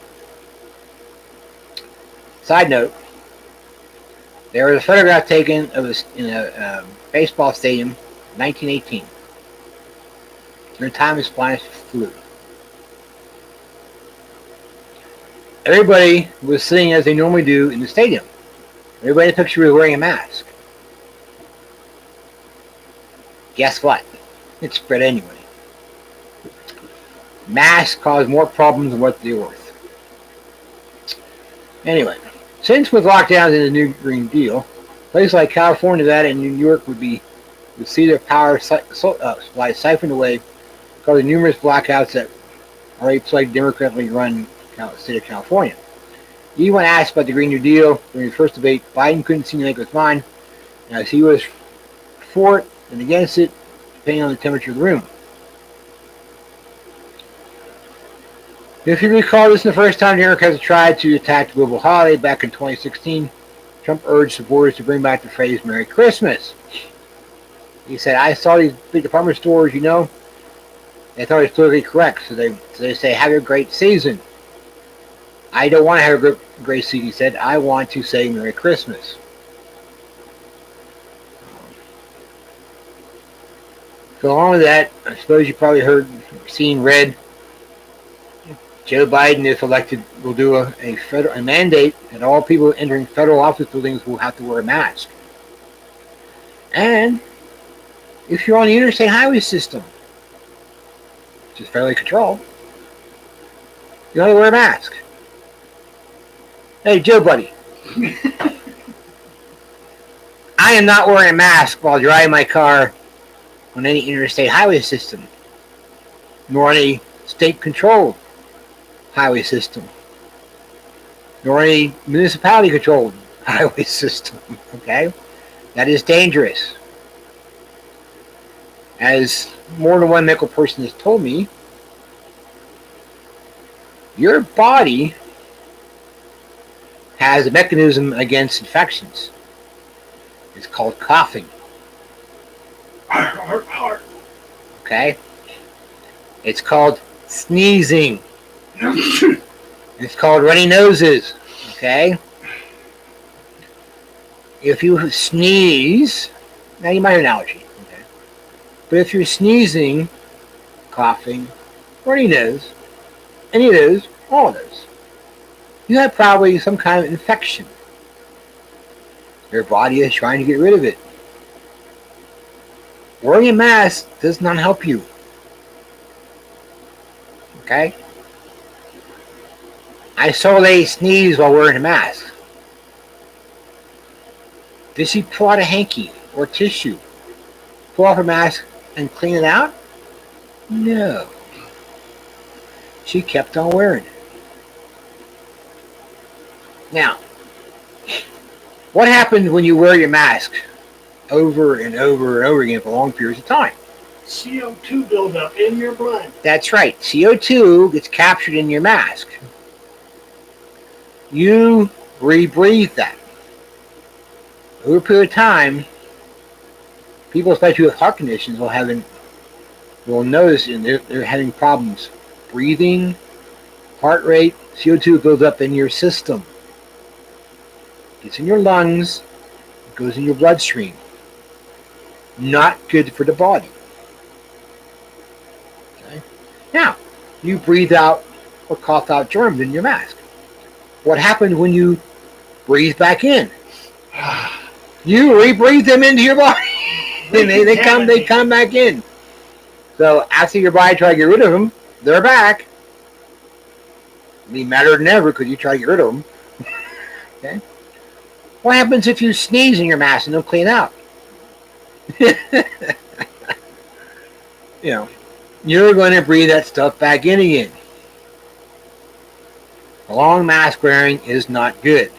Side note, there was a photograph taken of in a baseball stadium in 1918 during the time of Spanish flu. Everybody was sitting as they normally do in the stadium. Everybody in the picture was wearing a mask. Guess what? It spread anyway. Masks cause more problems than what they're worth. Anyway, since with lockdowns in the new Green Deal, places like California, Nevada, and New York would see their power supply siphoned away because of numerous blackouts that already plagued democratically run state of California. Even when asked about the Green New Deal during the first debate, Biden couldn't seem to make up his mind, as he was for it and against it, depending on the temperature of the room. If you recall, this is the first time Democrats tried to attack the global holiday. Back in 2016, Trump urged supporters to bring back the phrase Merry Christmas. He said, I saw these big department stores, they thought it was politically correct. So they say, have a great season. I don't want to have a great season, he said. I want to say Merry Christmas. So along with that, I suppose you probably read, Joe Biden, if elected, will do a mandate that all people entering federal office buildings will have to wear a mask. And if you're on the interstate highway system, which is fairly controlled, you have to wear a mask. Hey, Joe buddy, I am not wearing a mask while driving my car on any interstate highway system, nor any state-controlled highway system, nor any municipality-controlled highway system, okay? That is dangerous. As more than one medical person has told me, your body has a mechanism against infections. It's called coughing. Okay? It's called sneezing. It's called runny noses. Okay? If you sneeze, now you might have an allergy. Okay? But if you're sneezing, coughing, runny nose, any of those, all of those, you have probably some kind of infection. Your body is trying to get rid of it. Wearing a mask does not help you. Okay? I saw a lady sneeze while wearing a mask. Did she pull out a hanky or tissue, pull off her mask, and clean it out? No. She kept on wearing it. Now, what happens when you wear your mask over and over and over again for long periods of time? CO2 buildup in your blood. That's right. CO2 gets captured in your mask. You rebreathe that. Over a period of time, people, especially with heart conditions, will notice they're having problems breathing, heart rate. CO2 builds up in your system. It's in your lungs, it goes in your bloodstream. Not good for the body. Okay? Now, you breathe out or cough out germs in your mask. What happens when you breathe back in? You rebreathe them into your body. And they come back in. So after your body tries to get rid of them, they're back. It'll be madder than ever because you try to get rid of them. Okay? What happens if you sneeze in your mask and don't clean out? You're going to breathe that stuff back in again. Long mask wearing is not good.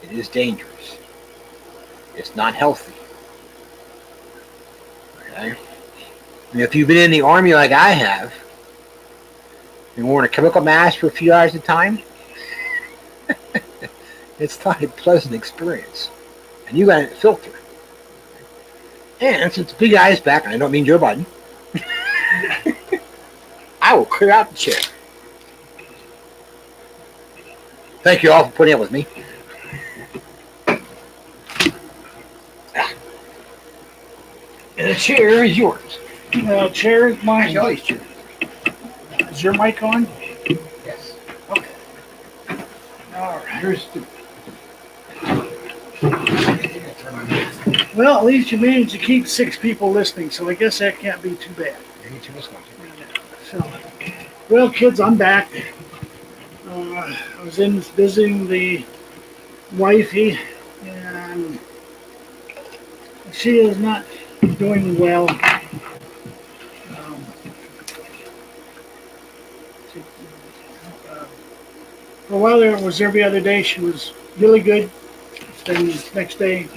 It is dangerous. It's not healthy. Okay? And if you've been in the Army like I have, and worn a chemical mask for a few hours at a time, it's not a pleasant experience. And you got to filter. And since the big guy's back, and I don't mean Joe Biden, I will clear out the chair. Thank you all for putting up with me. And the chair is yours. Chair is mine. Charlie's chair. Is your mic on? Yes. Okay. All right. Here's the... Well, at least you managed to keep 6 people listening, so I guess that can't be too bad. So, well, kids, I'm back. I was visiting the wifey, and she is not doing well. For a while there, it was every other day. She was really good. Then the next day,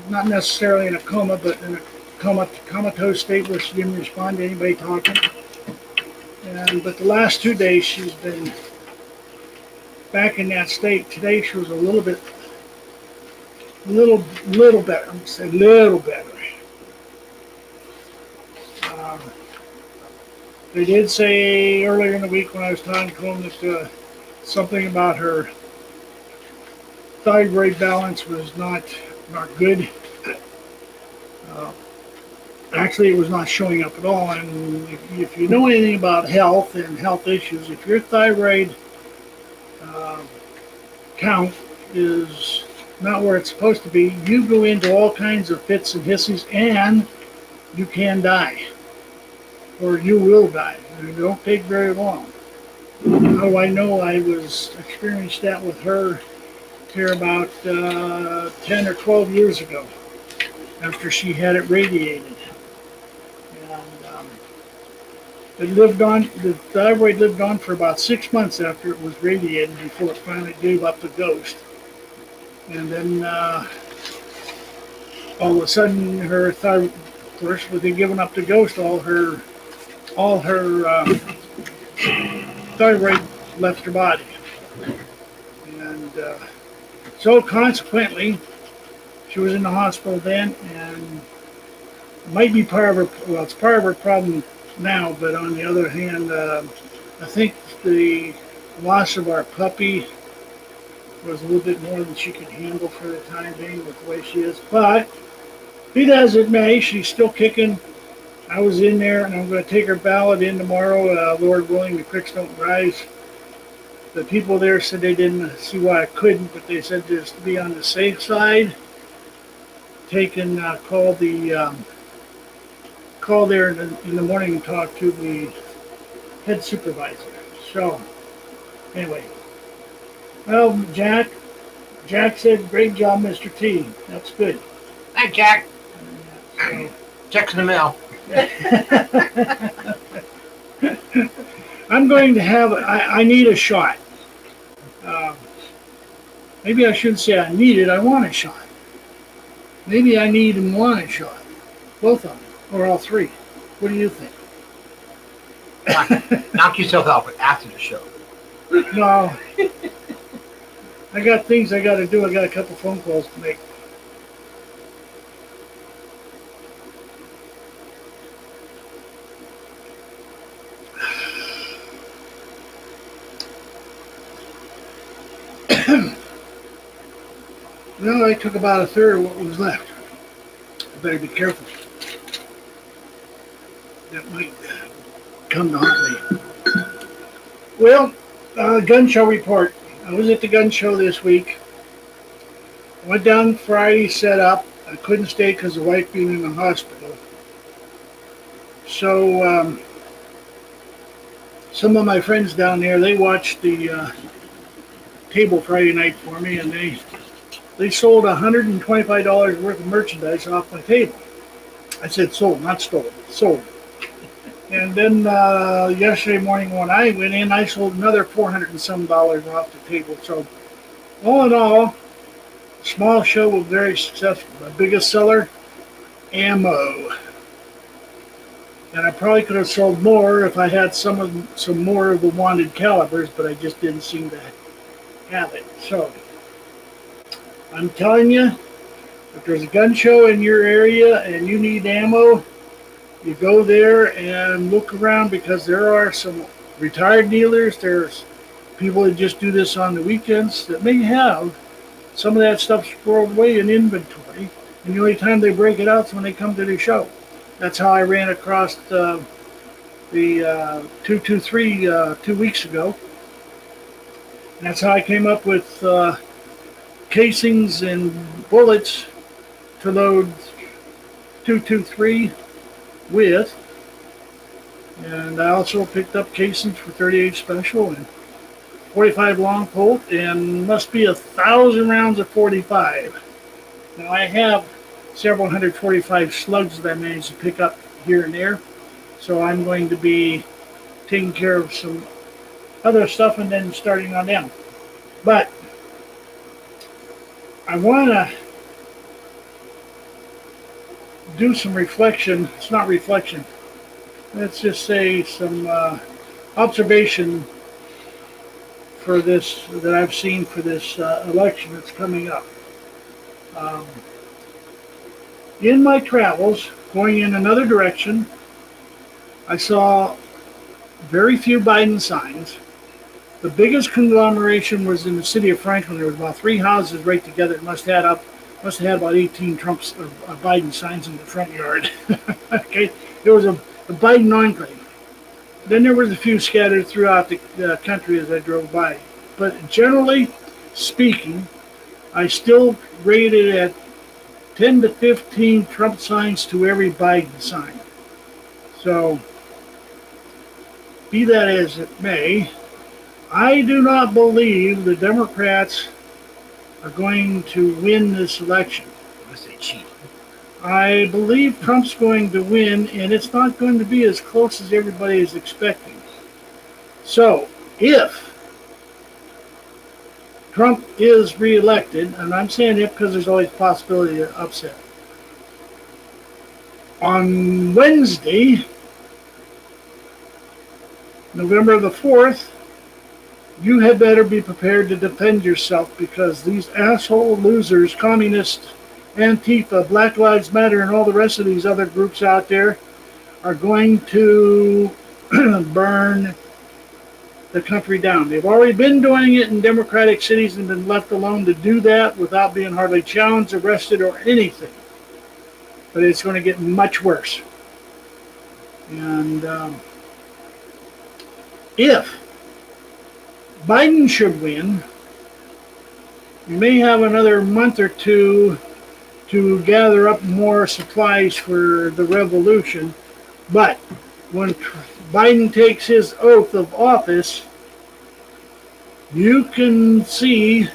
not necessarily in a coma, but in a comatose state where she didn't respond to anybody talking. But the last 2 days, she's been back in that state. Today, she was a little bit little better. I'm gonna say little better. Um, they did say earlier in the week when I was talking to them that something about her thyroid balance was not good. Uh, Actually, it was not showing up at all. And if you know anything about health and health issues, if your thyroid uh, count is not where it's supposed to be, you go into all kinds of fits and hisses, and you can die, or you will die. It don't take very long. How do I know? I was experienced that with her here about 10 or 12 years ago, after she had it radiated. And it lived on. The thyroid lived on for about 6 months after it was radiated before it finally gave up the ghost. And then all of a sudden, her thyroid, of course, with it giving up the ghost, all her thyroid left her body, and so consequently, she was in the hospital then, and it might be part of her. Well, it's part of her problem now, but on the other hand, I think the loss of our puppy was a little bit more than she could handle for the time being with the way she is. But be that as it may, she's still kicking. I was in there, and I'm going to take her ballot in tomorrow. Lord willing, the creeks don't rise. The people there said they didn't see why I couldn't, but they said just to be on the safe side, take and call there in the morning and talk to the head supervisor. So anyway, well, Jack said, "Great job, Mr. T. That's good." Thanks, Jack. So, Check's in the mail. I'm going to have. I need a shot. Uh, Maybe I shouldn't say I need it. I want a shot. Maybe I need and want a shot. Both of them, or all three. What do you think? Knock yourself out, but after the show. No. I got things I got to do. I got a couple phone calls to make. Well, I took about a third of what was left. I better be careful. That might come to haunt me. Well, gun show report. I was at the gun show this week. I went down Friday, set up. I couldn't stay because the wife being in the hospital. So some of my friends down there, they watched the table Friday night for me, and they sold $125 worth of merchandise off my table. I said sold, not stolen. Sold. And then yesterday morning when I went in, I sold another $400 and some off the table. So all in all, small show was very successful. My biggest seller, ammo. And I probably could have sold more if I had some more of the wanted calibers, but I just didn't seem to have it. So I'm telling you, if there's a gun show in your area and you need ammo, you go there and look around, because there are some retired dealers. There's people that just do this on the weekends that may have some of that stuff squirreled away in inventory, and the only time they break it out is when they come to the show. That's how I ran across the 223 2 weeks ago. And that's how I came up with casings and bullets to load 223 with. And I also picked up casings for 38 special and 45 long Colt, and must be 1,000 rounds of 45. Now I have several hundred 45 slugs that I managed to pick up here and there, so I'm going to be taking care of some other stuff and then starting on them. But I want to do some reflection. It's not reflection. Let's just say some observation for this that I've seen for this election that's coming up. Um, in my travels, going in another direction, I saw very few Biden signs. The biggest conglomeration was in the city of Franklin. There was about three houses right together. It must have had about 18 Trump's or Biden signs in the front yard. Okay, there was a Biden enclave. Then there was a few scattered throughout the country as I drove by. But generally speaking, I still rated it at 10 to 15 Trump signs to every Biden sign. So, be that as it may, I do not believe the Democrats are going to win this election. Unless they cheat. I believe Trump's going to win, and it's not going to be as close as everybody is expecting. So, if Trump is reelected, and I'm saying it because there's always a possibility of upset, on Wednesday, November the 4th, you had better be prepared to defend yourself because these asshole losers, communists, Antifa, Black Lives Matter, and all the rest of these other groups out there are going to burn the country down. They've already been doing it in democratic cities and been left alone to do that without being hardly challenged, arrested, or anything. But it's going to get much worse. And if Biden should win, we may have another month or two to gather up more supplies for the revolution. But when Biden takes his oath of office, you can see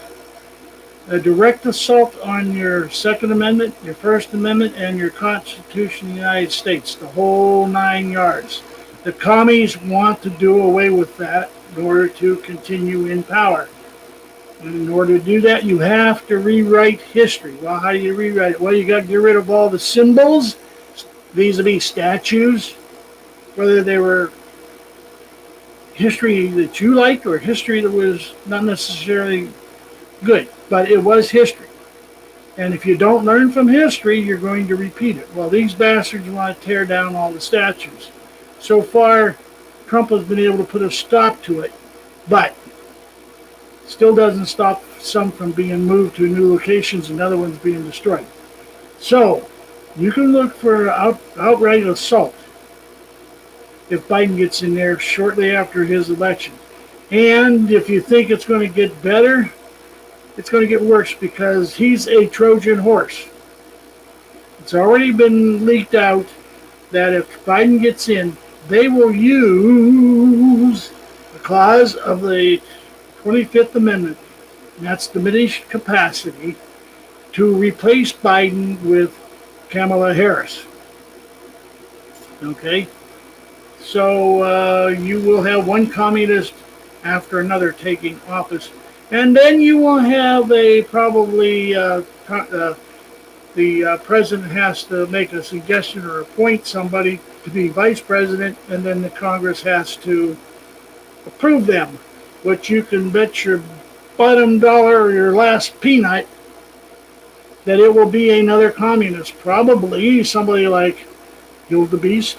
a direct assault on your Second Amendment, your First Amendment, and your Constitution of the United States, the whole 9 yards. The commies want to do away with that in order to continue in power. And in order to do that, you have to rewrite history. Well, how do you rewrite it? Well, you got to get rid of all the symbols, vis-a-vis statues, whether they were history that you liked or history that was not necessarily good, but it was history. And if you don't learn from history, you're going to repeat it. Well, these bastards want to tear down all the statues. So far, Trump has been able to put a stop to it, but still doesn't stop some from being moved to new locations and other ones being destroyed. So, you can look for outright assault if Biden gets in there shortly after his election. And if you think it's going to get better, it's going to get worse because he's a Trojan horse. It's already been leaked out that if Biden gets in, they will use the clause of the 25th Amendment, and that's diminished capacity, to replace Biden with Kamala Harris. Okay? So you will have one communist after another taking office. And then you will have probably the president has to make a suggestion or appoint somebody to be vice president, and then the Congress has to approve them. But you can bet your bottom dollar or your last peanut that it will be another communist. Probably somebody like Beast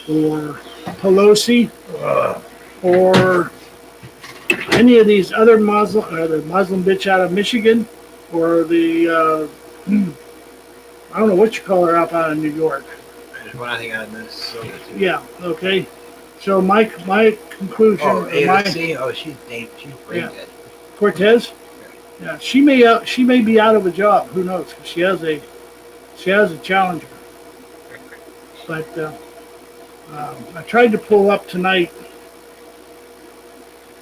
or Pelosi or any of these other the Muslim bitch out of Michigan, or the I don't know what you call her out of New York. There's one I think out of Minnesota too. Yeah. Okay. So my conclusion. Oh, AOC. Oh, she's brain dead. Cortez. Yeah. She may be out of a job. Who knows? 'Cause she has a challenger. But I tried to pull up tonight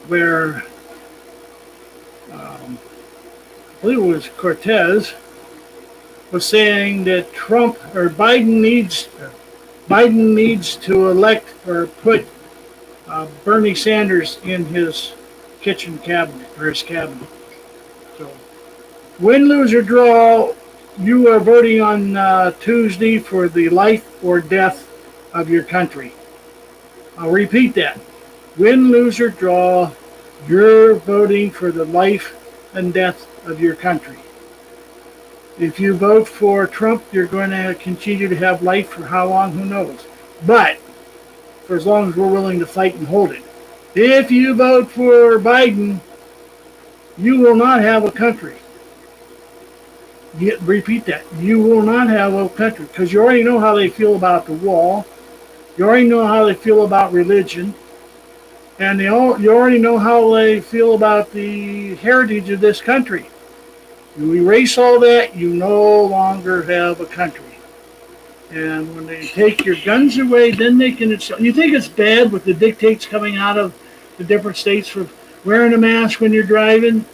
where I believe it was Cortez was saying that Biden needs to elect or put Bernie Sanders in his kitchen cabinet or his cabinet. So, win, lose, or draw, you are voting on Tuesday for the life or death of your country. I'll repeat that. Win, lose, or draw, you're voting for the life and death of your country. If you vote for Trump, you're going to continue to have life for how long? Who knows? But for as long as we're willing to fight and hold it. If you vote for Biden, you will not have a country. Repeat that. You will not have a country because you already know how they feel about the wall. You already know how they feel about religion. And you already know how they feel about the heritage of this country. You erase all that, you no longer have a country. And when they take your guns away, then they can. You think it's bad with the dictates coming out of the different states for wearing a mask when you're driving,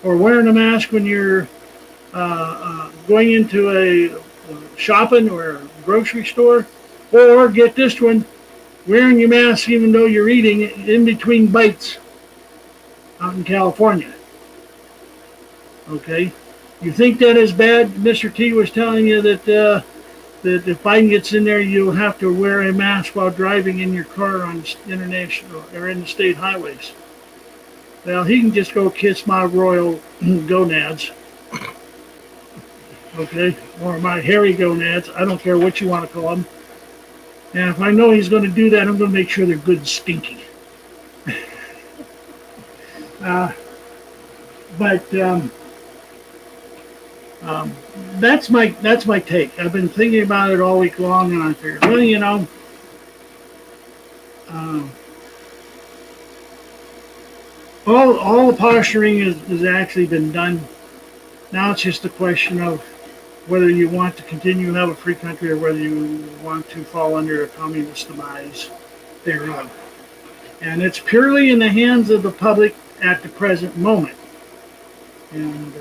or wearing a mask when you're going into a shopping or a grocery store, or get this one, wearing your mask even though you're eating in between bites out in California. Okay, you think that is bad? Mr. T was telling you that that if Biden gets in there, you'll have to wear a mask while driving in your car on international or in the state highways. Well, he can just go kiss my royal gonads, okay, or my hairy gonads. I don't care what you want to call them. And if I know he's going to do that, I'm going to make sure they're good and stinky. uh, but that's my take. I've been thinking about it all week long, and I figured, well, um, all the posturing has actually been done. Now it's just a question of whether you want to continue to have a free country or whether you want to fall under a communist demise thereof. And it's purely in the hands of the public at the present moment. And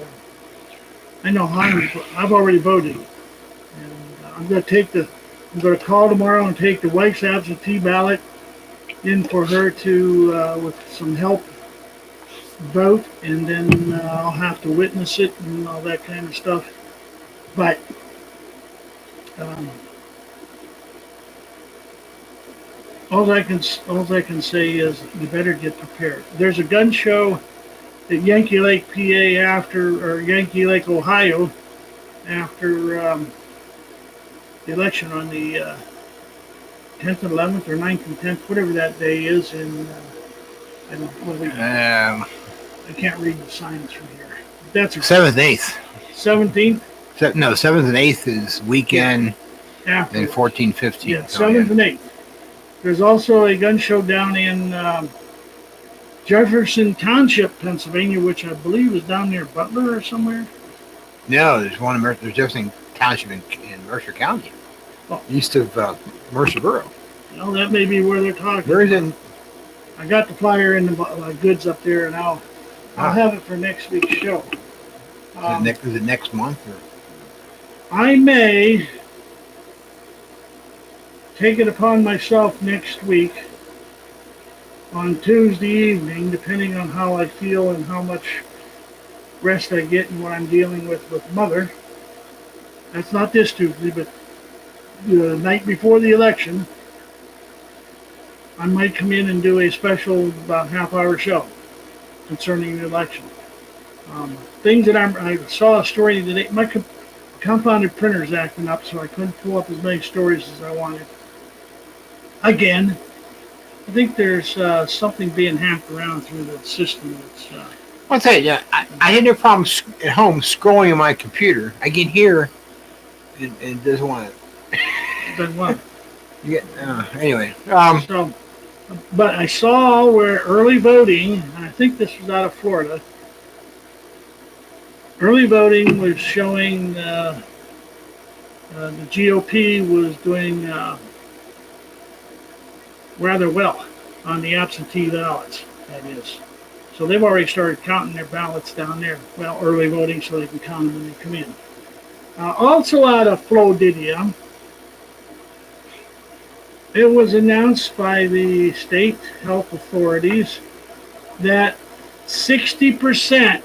I know I've already voted. And I'm going to call tomorrow and take the wife's absentee ballot in for her to, with some help, vote, and then I'll have to witness it and all that kind of stuff. But all I can say is you better get prepared. There's a gun show at Yankee Lake, PA, or Yankee Lake, Ohio, after the election on the 10th and 11th or 9th and 10th, whatever that day is. In I don't. I can't read the signs from here. That's 7th and 8th. 17th. No, 7th and 8th is weekend, after. and 14, 15. Yeah, 7th and 8th. There's also a gun show down in Jefferson Township, Pennsylvania, which I believe is down near Butler or somewhere. No, there's one in there's Jefferson Township in Mercer County, east of Mercer Borough. Well, that may be where they're talking. Where is it? I got the flyer in the goods up there, and I'll have it for next week's show. Is it next month? Or? I may take it upon myself next week on Tuesday evening, depending on how I feel and how much rest I get and what I'm dealing with Mother. That's not this Tuesday, but the night before the election, I might come in and do a special about half-hour show concerning the election. Things that I saw a story today. My compounded printer's acting up, so I couldn't pull up as many stories as I wanted. Again, I think there's something being hacked around through the system. I'll tell you, I had no problem at home scrolling on my computer. I get here, and it doesn't want it. Doesn't want it. Anyway. But I saw where early voting, and I think this was out of Florida, early voting was showing the GOP was doing rather well on the absentee ballots, that is. So they've already started counting their ballots down there. Well, early voting so they can count them when they come in. Also out of Florida, it was announced by the state health authorities that 60%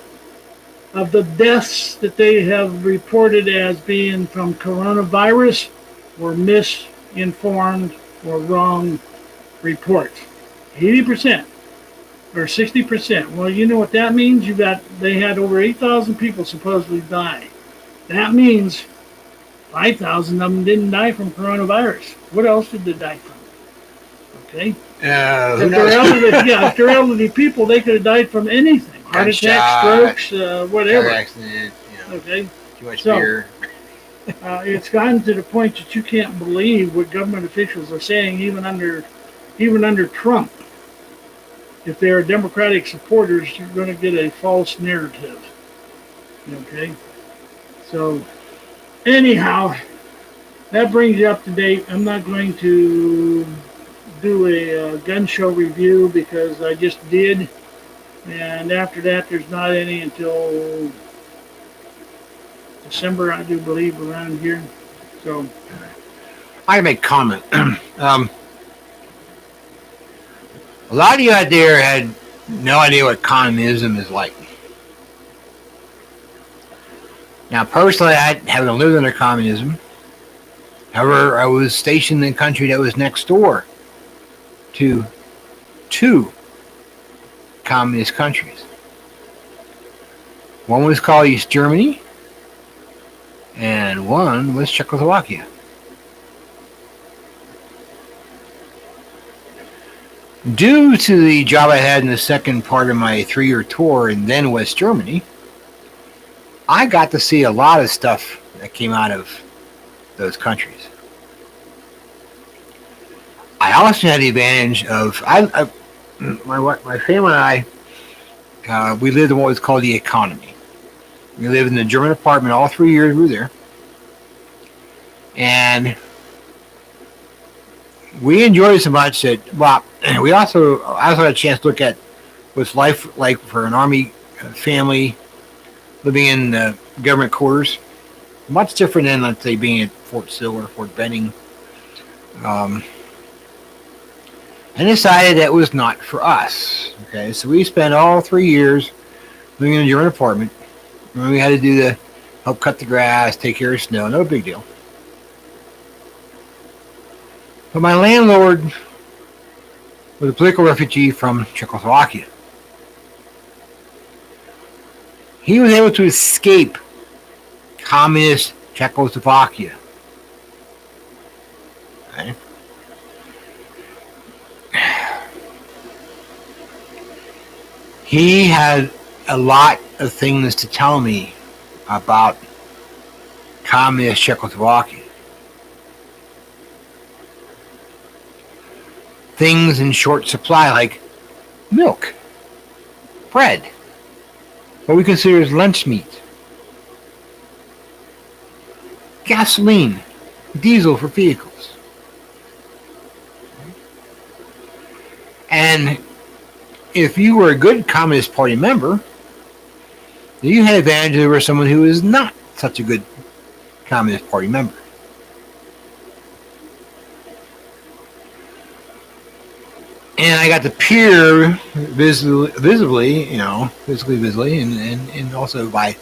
of the deaths that they have reported as being from coronavirus were misinformed or wrong reports. 80% or 60%. Well, you know what that means? They had over 8,000 people supposedly die That means 5,000 of them didn't die from coronavirus. What else did they die from? Okay. Who If they're knows? elderly, yeah, if they're elderly people, they could have died from anything: heart attack, Gunshot, strokes, car whatever. accident, Okay. too much So, beer. it's gotten to the point that you can't believe what government officials are saying, even under Trump. If they're Democratic supporters, you're going to get a false narrative. Okay. So, anyhow, that brings you up to date. I'm not going to do a gun show review because I just did, and after that, there's not any until December, I do believe, around here. So, I make a comment. A lot of you out there had no idea what communism is like. Now, personally, I haven't lived under communism. However, I was stationed in a country that was next door to two communist countries. One was called East Germany, and one was Czechoslovakia. Due to the job I had in the second part of my 3-year tour in then West Germany, I got to see a lot of stuff that came out of those countries. I also had the advantage of my family and I. We lived in what was called the economy. We lived in the German apartment all 3 years we were there, and we enjoyed it so much that I also had a chance to look at what's life like for an army family living in government quarters. Much different than, let's say, being at Fort Sill or Fort Benning. And decided that was not for us. Okay, so we spent all 3 years living in a German apartment. And we had to help cut the grass, take care of snow, no big deal. But my landlord was a political refugee from Czechoslovakia. He was able to escape communist Czechoslovakia. Okay. He had a lot of things to tell me about communist Czechoslovakia. Things in short supply like milk, bread, what we consider as lunch meat, gasoline, diesel for vehicles. And if you were a good Communist Party member, you had advantage over someone who is not such a good Communist Party member. And I got to peer visibly, and also by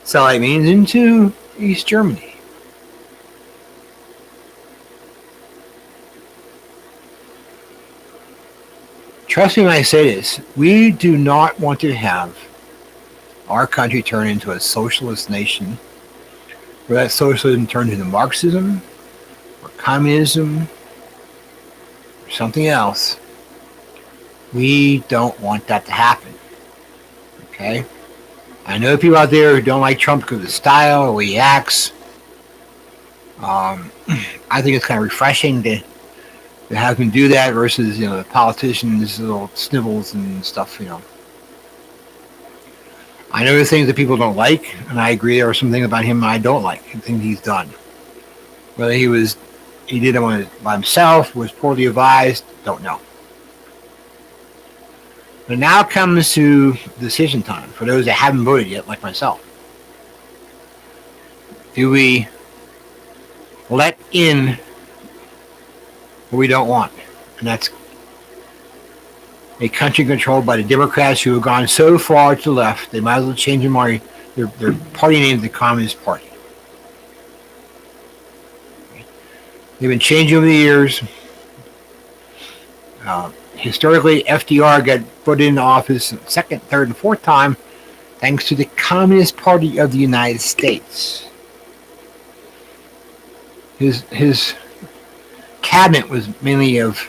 satellite means into East Germany. Trust me when I say this, we do not want to have our country turn into a socialist nation where that socialism turns into Marxism or communism or something else. We don't want that to happen. Okay? I know people out there who don't like Trump because of the style or the way he acts. I think it's kind of refreshing to have him do that versus, the politicians, little snivels and stuff, I know there's things that people don't like, and I agree there are some things about him I don't like, things he's done. Whether he did it by himself, was poorly advised, don't know. But now comes to decision time for those that haven't voted yet, like myself. Do we let in what we don't want? And that's a country controlled by the Democrats who have gone so far to the left, they might as well change their party name to the Communist Party. They've been changing over the years. Historically, FDR got put into office second, third, and fourth time thanks to the Communist Party of the United States. his cabinet was mainly of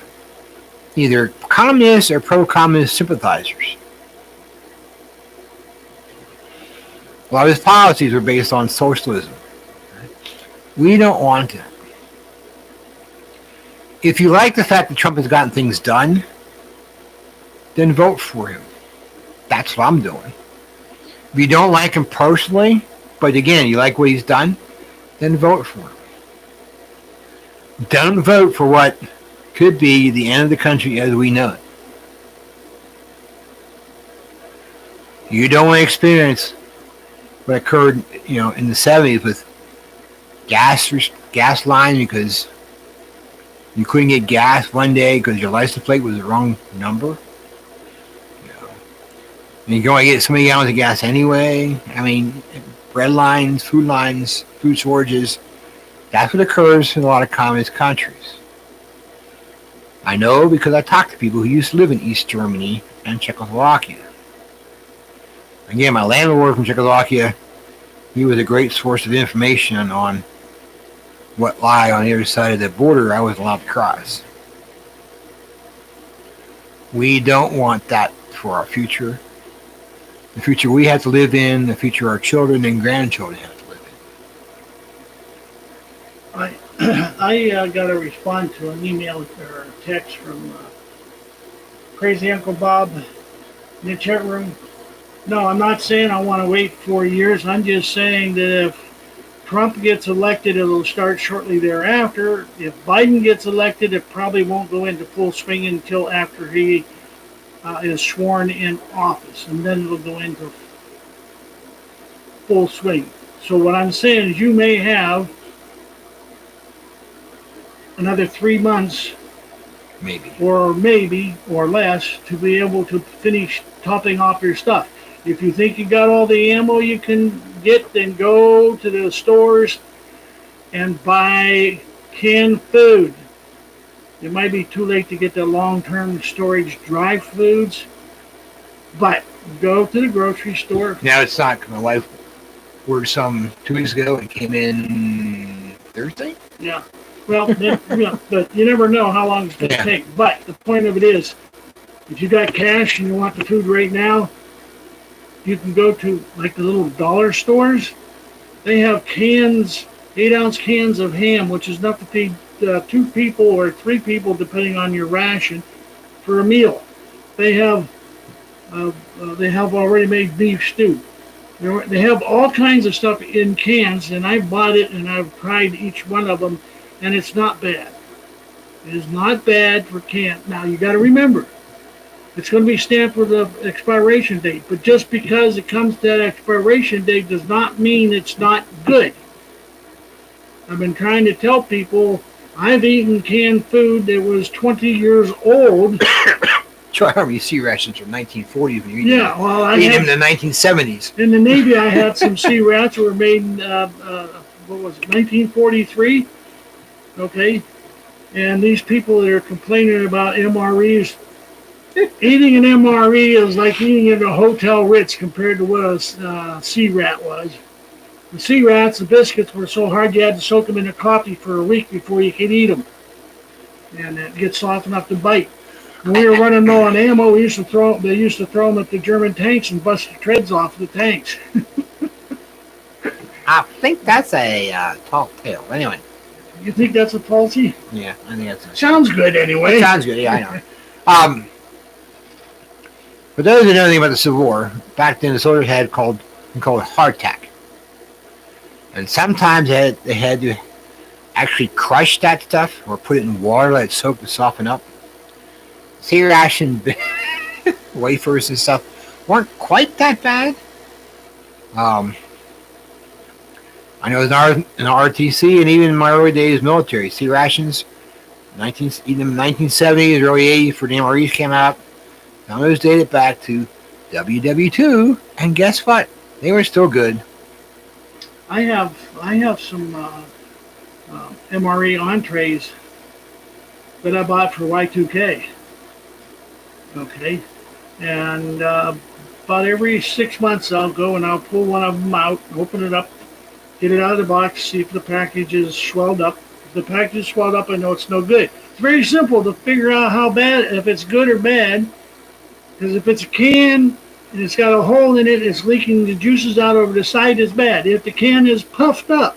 either communist or pro-communist sympathizers. A lot of his policies were based on socialism. We don't want that. If you like the fact that Trump has gotten things done, then vote for him. That's what I'm doing. If you don't like him personally, but again, you like what he's done, then vote for him. Don't vote for what could be the end of the country as we know it. You don't want to experience what occurred, in the 70s with gas lines because you couldn't get gas one day because your license plate was the wrong number. And you can only get so many gallons of gas anyway. I mean, bread lines, food shortages. That's what occurs in a lot of communist countries. I know because I talked to people who used to live in East Germany and Czechoslovakia. Again, my landlord from Czechoslovakia, he was a great source of information on what lie on the other side of the border I was allowed to cross. We don't want that for our future. The future we have to live in, the future our children and grandchildren have to live in. I got to respond to an email or a text from Crazy Uncle Bob in the chat room. No, I'm not saying I want to wait 4 years. I'm just saying that if Trump gets elected, it'll start shortly thereafter. If Biden gets elected, it probably won't go into full swing until after he is sworn in office, and then it'll go into full swing. So what I'm saying is you may have another 3 months, maybe or less, to be able to finish topping off your stuff. If you think you got all the ammo you can get, then go to the stores and buy canned food. It might be too late to get the long-term storage dry foods, but go to the grocery store. Now it's not. My wife ordered some 2 weeks ago and came in Thursday. Yeah. Well, but you never know how long it's going to take. But the point of it is, if you got cash and you want the food right now, you can go to like the little dollar stores. They have cans, 8-ounce cans of ham, which is enough to feed 2 people or 3 people, depending on your ration, for a meal. They have already made beef stew. They have all kinds of stuff in cans, and I bought it and I've tried each one of them, and it's not bad. It is not bad for canned. Now you got to remember, it's going to be stamped with an expiration date, but just because it comes to that expiration date does not mean it's not good. I've been trying to tell people I've eaten canned food that was 20 years old. Try how many sea rations from 1940s when you eat Yeah, well, I ate them in the 1970s. In the Navy, I had some sea rats that were made in, 1943? Okay. And these people that are complaining about MREs, eating an MRE is like eating at a Hotel Ritz compared to what a sea rat was. The sea rats, the biscuits were so hard you had to soak them in a coffee for a week before you could eat them. And it gets soft enough to bite. When we were running low on ammo, they used to throw them at the German tanks and bust the treads off the tanks. I think that's a tall tale. Anyway. You think that's a falsie? Yeah, I think that's. Sounds good anyway. It sounds good. Yeah, I know. For those who know anything about the Civil War, back then the soldiers had called hardtack, and sometimes they had to actually crush that stuff or put it in water, let it soak to soften up. Sea ration wafers and stuff weren't quite that bad. I know in RTC and even in my early days military, sea rations, even in the 1970s, early 80s, for the MREs came out. Some of those dated back to WW2, and guess what? They were still good. I have some MRE entrees that I bought for Y2K. Okay, and about every 6 months I'll go and I'll pull one of them out, open it up, get it out of the box, see if the package is swelled up, If the package is swelled up, I know it's no good. It's very simple to figure out how bad, if it's good or bad. Because if it's a can and it's got a hole in it, it's leaking the juices out over the side, it's bad. If the can is puffed up,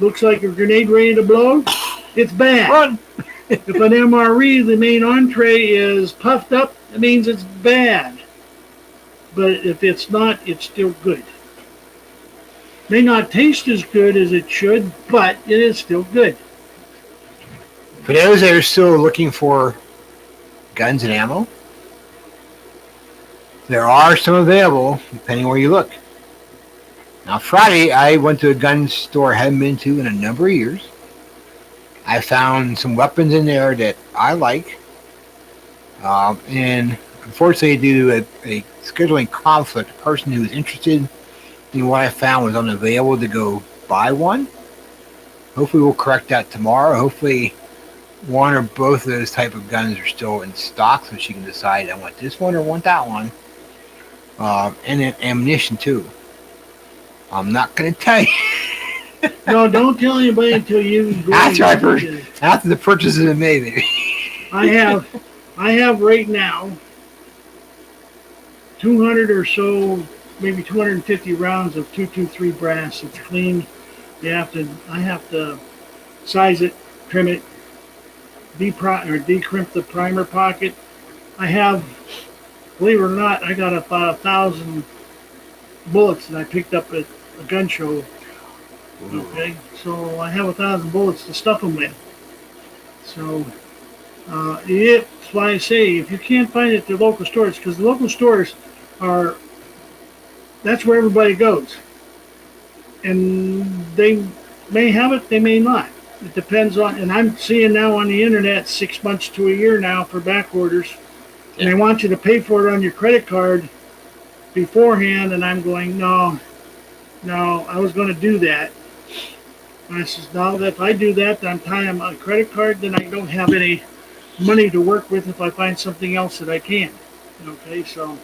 looks like a grenade ready to blow, it's bad. Run. If an MRE, the main entree, is puffed up, it means it's bad. But if it's not, it's still good. May not taste as good as it should, but it is still good. For those that are still looking for guns and ammo, there are some available, depending where you look. Now, Friday, I went to a gun store I hadn't been to in a number of years. I found some weapons in there that I like. And unfortunately, due to a scheduling conflict, the person who was interested in what I found was unavailable to go buy one. Hopefully, we'll correct that tomorrow. Hopefully, one or both of those type of guns are still in stock so she can decide I want this one or want that one. And then ammunition, too. I'm not going to tell you. No, don't tell anybody until you go. After the purchase is made, maybe. I have right now 200 or so, maybe 250 rounds of 223 brass. It's clean. I have to size it, trim it, decrimp the primer pocket. I have, believe it or not, I got about 1,000 bullets that I picked up at a gun show. Okay, so I have 1,000 bullets to stuff them with. So that's why I say if you can't find it at the local stores, because the local stores that's where everybody goes, and they may have it, they may not. It depends on, and I'm seeing now on the internet 6 months to a year now for back orders, and they want you to pay for it on your credit card beforehand, and I'm going, no, I was going to do that. And I says, no, if I do that, then I'm tying my credit card, then I don't have any money to work with if I find something else that I can. Okay, so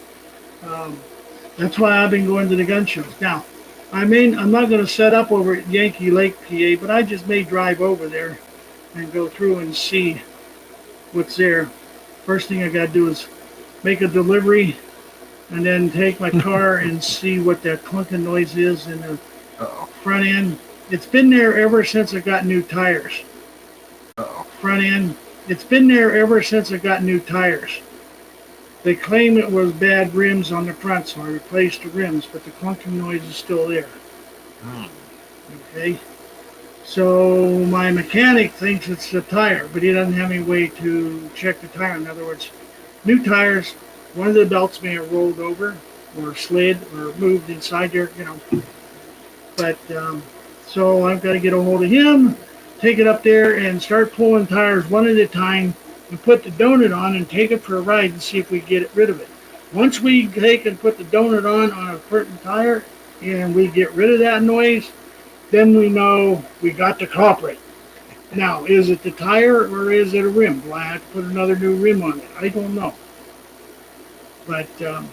that's why I've been going to the gun shows. Now, I'm not going to set up over at Yankee Lake, PA, but I just may drive over there and go through and see what's there. First thing I got to do is make a delivery and then take my car and see what that clunking noise is in the front end. It's been there ever since I got new tires. Front end. It's been there ever since I got new tires. They claim it was bad rims on the front, so I replaced the rims, but the clunking noise is still there. Okay. So my mechanic thinks it's the tire, but he doesn't have any way to check the tire. In other words, new tires, one of the belts may have rolled over or slid or moved inside there, But so I've got to get a hold of him, take it up there, and start pulling tires one at a time, and put the donut on and take it for a ride and see if we get rid of it. Once we take and put the donut on a certain tire, and we get rid of that noise, then we know we got the culprit. Now, is it the tire or is it a rim? Do I have to put another new rim on it? I don't know. But I'm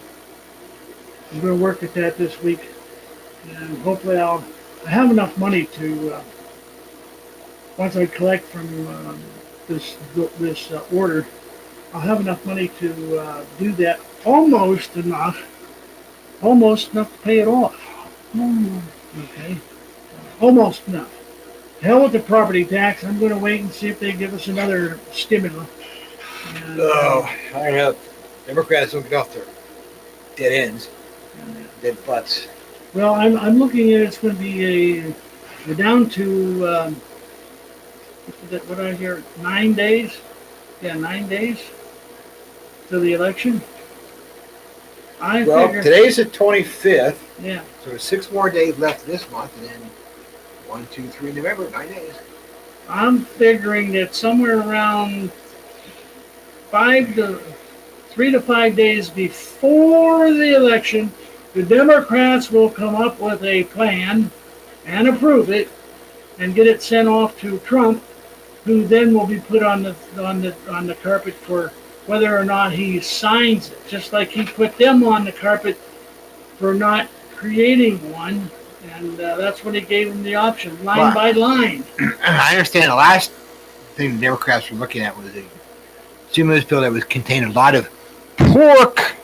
going to work at that this week, and hopefully I have enough money to, once I collect from this order, I'll have enough money to do that almost enough to pay it off. Okay, almost enough. Hell with the property tax. I'm going to wait and see if they give us another stimulus. And, I know. Democrats don't get off their dead ends, dead butts. Well, I'm looking at it's going to be we're down to what I hear 9 days. Yeah, 9 days to the election. Today's the 25th. Yeah. So there's 6 more days left this month, and then 1, 2, 3 November, 9 days. I'm figuring that somewhere around 3 to 5 days before the election, the Democrats will come up with a plan and approve it and get it sent off to Trump, who then will be put on the carpet for whether or not he signs it. Just like he put them on the carpet for not creating one, And that's when he gave them the option, line by line. I understand the last thing the Democrats were looking at was a stimulus bill that was contained a lot of pork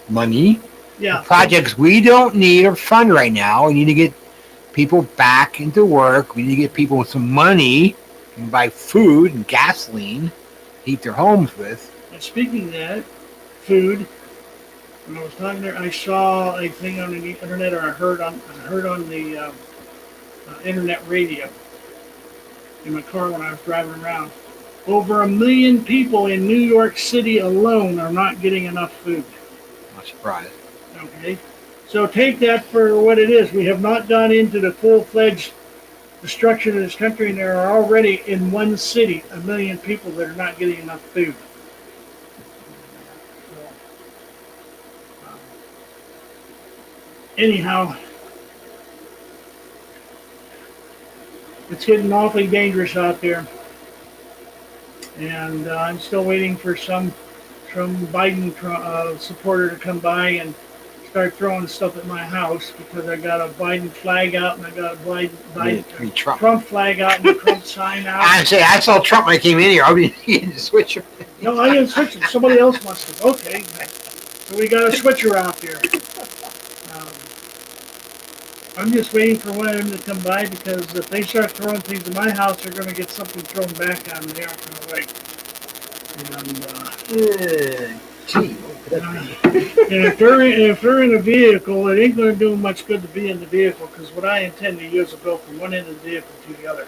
money. Yeah. Projects we don't need or fund right now. We need to get people back into work. We need to get people with some money and buy food and gasoline, heat their homes with. And speaking of that, food. When I was talking there, I saw a thing on the internet, or I heard on the internet radio in my car when I was driving around. Over 1 million people in New York City alone are not getting enough food. Not surprised. Okay, so take that for what it is. We have not gone into the full-fledged destruction of this country, and there are already in one city 1 million people that are not getting enough food. Anyhow, it's getting awfully dangerous out there, and I'm still waiting for some Biden supporter to come by and start throwing stuff at my house, because I got a Biden flag out and I got a Trump flag out and a Trump sign out. I saw Trump when I came in here. I mean, he didn't switch him. No, I didn't switch him. Somebody else must have. Okay, so we got a switcher out there. I'm just waiting for one of them to come by, because if they start throwing things at my house, they're going to get something thrown back on them. They aren't going to wait. And if they're in a vehicle, it ain't going to do much good to be in the vehicle, because what I intend to use is go from one end of the vehicle to the other.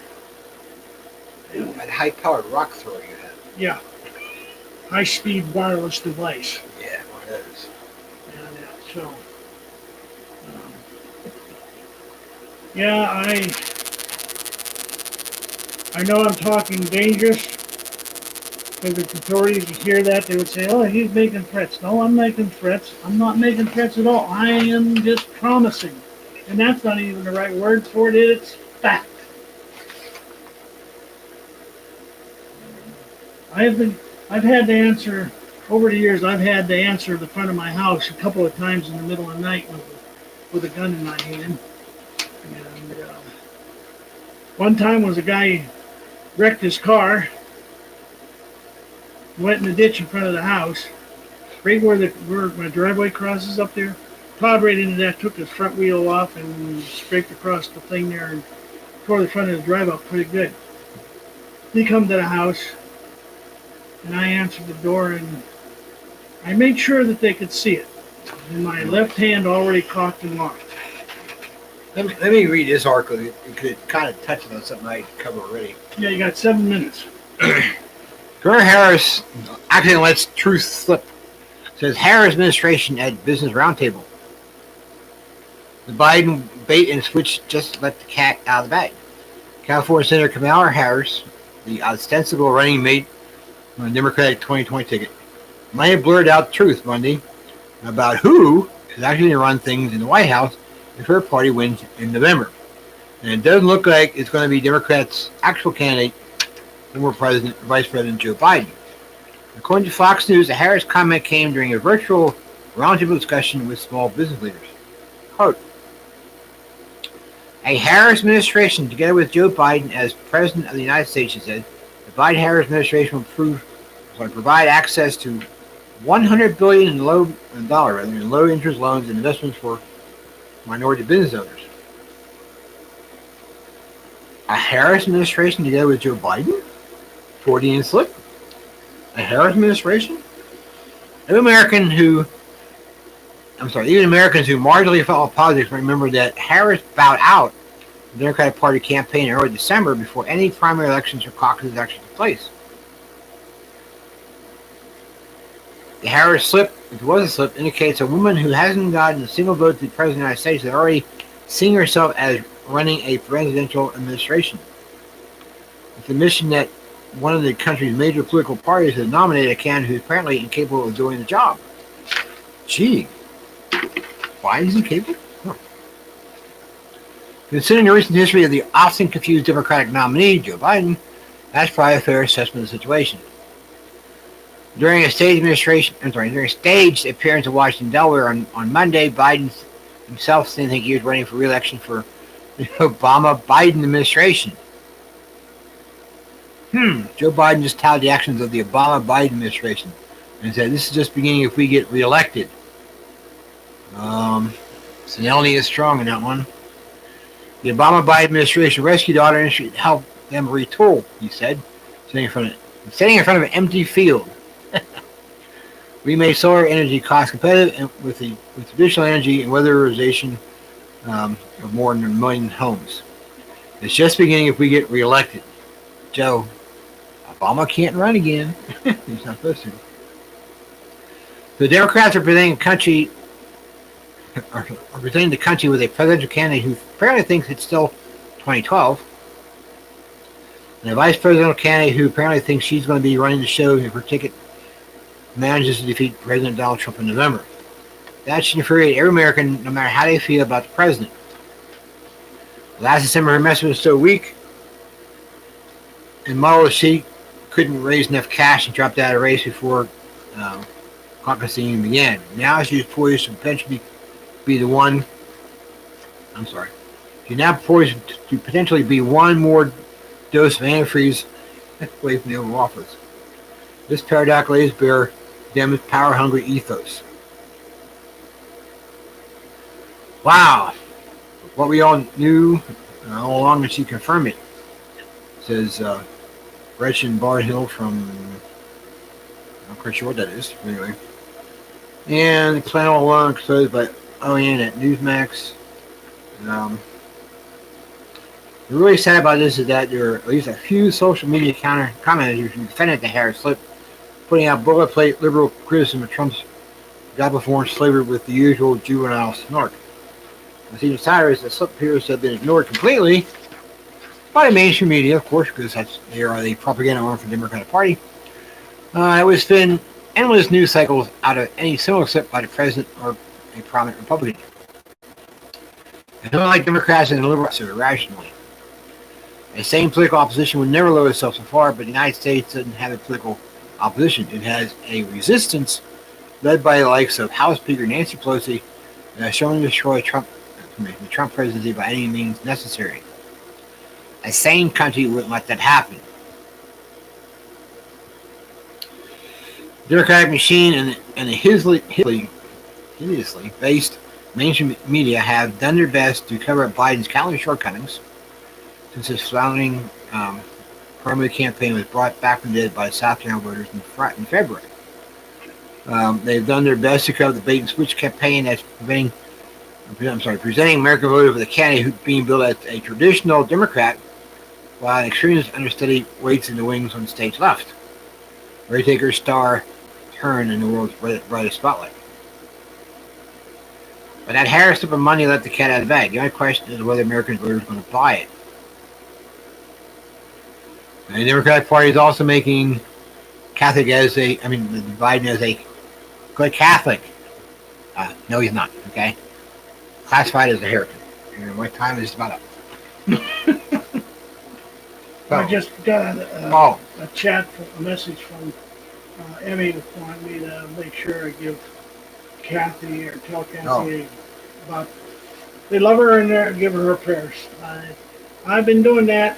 That high-powered rock thrower you have. Yeah. High-speed wireless device. Yeah, one of those. And so... yeah, I know I'm talking dangerous. If the authorities would hear that, they would say, oh, he's making threats. No, I'm making threats. I'm not making threats at all. I am just promising. And that's not even the right word for it. It's fact. I've had to answer, over the years, I've had to answer the front of my house a couple of times in the middle of the night with a gun in my hand. And one time was a guy wrecked his car, went in the ditch in front of the house, right where my driveway crosses up there. Plowed right into that, took his front wheel off and scraped across the thing there and tore the front of the drive up pretty good. He come to the house, and I answered the door, and I made sure that they could see it. And my left hand already cocked and locked. Let me read this article. It could kind of touch on something I covered already. Yeah, you got 7 minutes. Governor Harris accidentally lets truth slip. Says Harris administration at Business Roundtable. The Biden bait and switch just let the cat out of the bag. California Senator Kamala Harris, the ostensible running mate on the Democratic 2020 ticket, might have blurred out the truth Monday about who is actually going to run things in the White House if her party wins in November. And it doesn't look like it's going to be Democrats' actual candidate, former Vice President Joe Biden. According to Fox News, the Harris comment came during a virtual roundtable discussion with small business leaders. Quote, a Harris administration, together with Joe Biden as President of the United States, she said, the Biden-Harris administration will provide access to $100 billion in low-interest loans and investments for minority business owners. A Harris administration together with Joe Biden? Freudian slip? A Harris administration? Even Americans who marginally follow politics remember that Harris bowed out the Democratic Party campaign in early December before any primary elections or caucuses actually took place. The Harris slip, if it was a slip, indicates a woman who hasn't gotten a single vote to the President of the United States is already seeing herself as running a presidential administration. It's the mission that one of the country's major political parties has nominated a candidate who's apparently incapable of doing the job. Gee. Biden's incapable? Huh. Considering the recent history of the often confused Democratic nominee, Joe Biden, that's probably a fair assessment of the situation. During a staged appearance in Washington, Delaware on Monday, Biden himself didn't think he was running for re-election for the Obama-Biden administration. Joe Biden just touted the actions of the Obama-Biden administration and said, this is just beginning if we get reelected. Senility is strong in that one. The Obama-Biden administration rescued auto industry and helped them retool, he said, sitting in front of an empty field. We made solar energy cost competitive with traditional energy and weatherization of more than 1 million homes. It's just beginning if we get reelected. Joe, Obama can't run again. He's not supposed to. The Democrats are presenting the country with a presidential candidate who apparently thinks it's still 2012, and a vice presidential candidate who apparently thinks she's going to be running the show if her ticket manages to defeat President Donald Trump in November. That should infuriate every American, no matter how they feel about the president. Last December, her message was so weak and muddled that she couldn't raise enough cash and dropped out of the race before caucusing even began. Now she's poised to potentially be the one. I'm sorry. She's now poised to potentially be one more dose of antifreeze away from the Oval Office. This paradox lays bare Dem's power-hungry ethos. Wow. What we all knew all along, and she confirmed it, says Gretchen Barhill from, I'm pretty sure what that is, anyway. And the plan all along exposed by OAN at Newsmax. What's really sad about this is that there are at least a few social media commenters who defended the Harris slip, putting out boilerplate liberal criticism of Trump's God-before slavery with the usual juvenile snark. What's even sadder is the slip appears to have been ignored completely by the mainstream media, of course, because they are the propaganda arm for the Democratic Party. It was been endless news cycles out of any similar slip by the president or a prominent Republican. And unlike Democrats and the liberals, irrationally. A sane political opposition would never lower itself so far, but the United States doesn't have a political opposition. It has a resistance led by the likes of House Speaker Nancy Pelosi that has shown to destroy the Trump presidency by any means necessary. A sane country wouldn't let that happen. The Democratic machine and the hideously based mainstream media have done their best to cover up Biden's countless shortcomings since his founding primary campaign was brought back from the dead by South Carolina voters in February. They've done their best to cover the bait and switch campaign that's presenting American voters with a candidate who's being billed as a traditional Democrat, while an extremist understudy waits in the wings on the stage left, ready to take her star turn in the world's brightest spotlight. But that Harris slip of money let the cat out of the bag. The only question is whether American voters are going to buy it. And the Democratic Party is also making Biden as a good Catholic. No, he's not. Okay, classified as a heretic. And my time is about up. I just got a message from Emmy wanting me to make sure I give Kathy or tell Kathy about they love her and give her prayers. I've been doing that.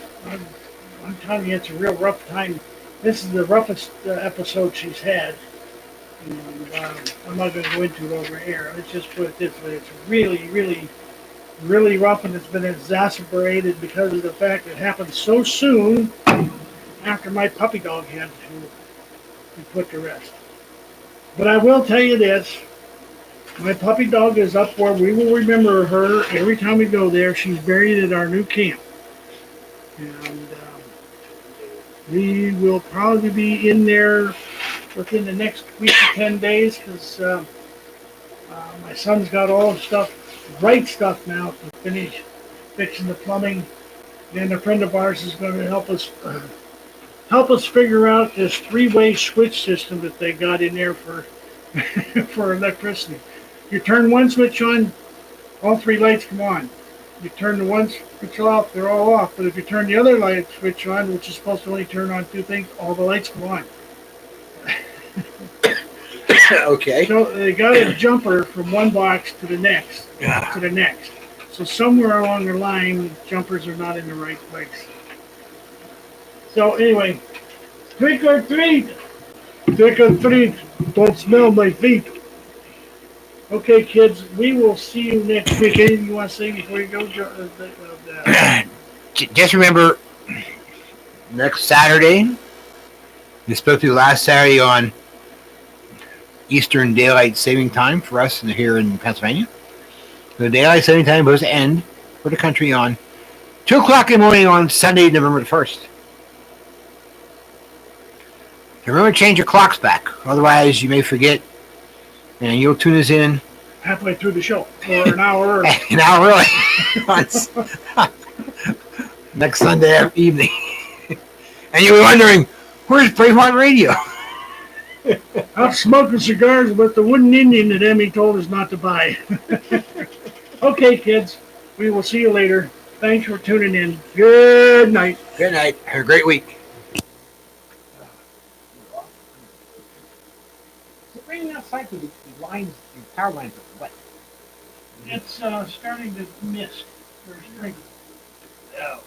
I'm telling you, it's a real rough time. This is the roughest episode she's had. And I'm not going to go into it over here. Let's just put it this way. It's really, really, really rough, and it's been exacerbated because of the fact it happened so soon after my puppy dog had to be put to rest. But I will tell you this. My puppy dog is up where we will remember her every time we go there. She's buried at our new camp. And we will probably be in there within the next week to 10 days because my son's got all the right stuff now to finish fixing the plumbing. And a friend of ours is going to help us figure out this three-way switch system that they got in there for for electricity. You turn one switch on, all three lights come on. You turn the one switch off, they're all off. But if you turn the other light switch on, which is supposed to only turn on two things, all the lights come on. Okay. So they got a jumper from one box to the next, to the next. So somewhere along the line, jumpers are not in the right place. So anyway, trick or treat. Trick or treat. Don't smell my feet. Okay, kids, we will see you next week. Anything you want to say before you go? Just remember, next Saturday, it's supposed to be the last Saturday on Eastern Daylight Saving Time for us here in Pennsylvania. The Daylight Saving Time was to end for the country on 2 o'clock in the morning on Sunday, November the 1st. Remember to change your clocks back. Otherwise, you may forget, and you'll tune us in Halfway through the show, or an hour early. an hour early next Sunday evening. And you'll be wondering, where's Braveheart Radio? I'm smoking cigars with the wooden Indian that Emmy told us not to buy. Okay, kids, we will see you later. Thanks for tuning in. Good night. Good night. Have a great week. It's raining outside because the lines, the power lines are wet. It's starting to mist or spring. Oh.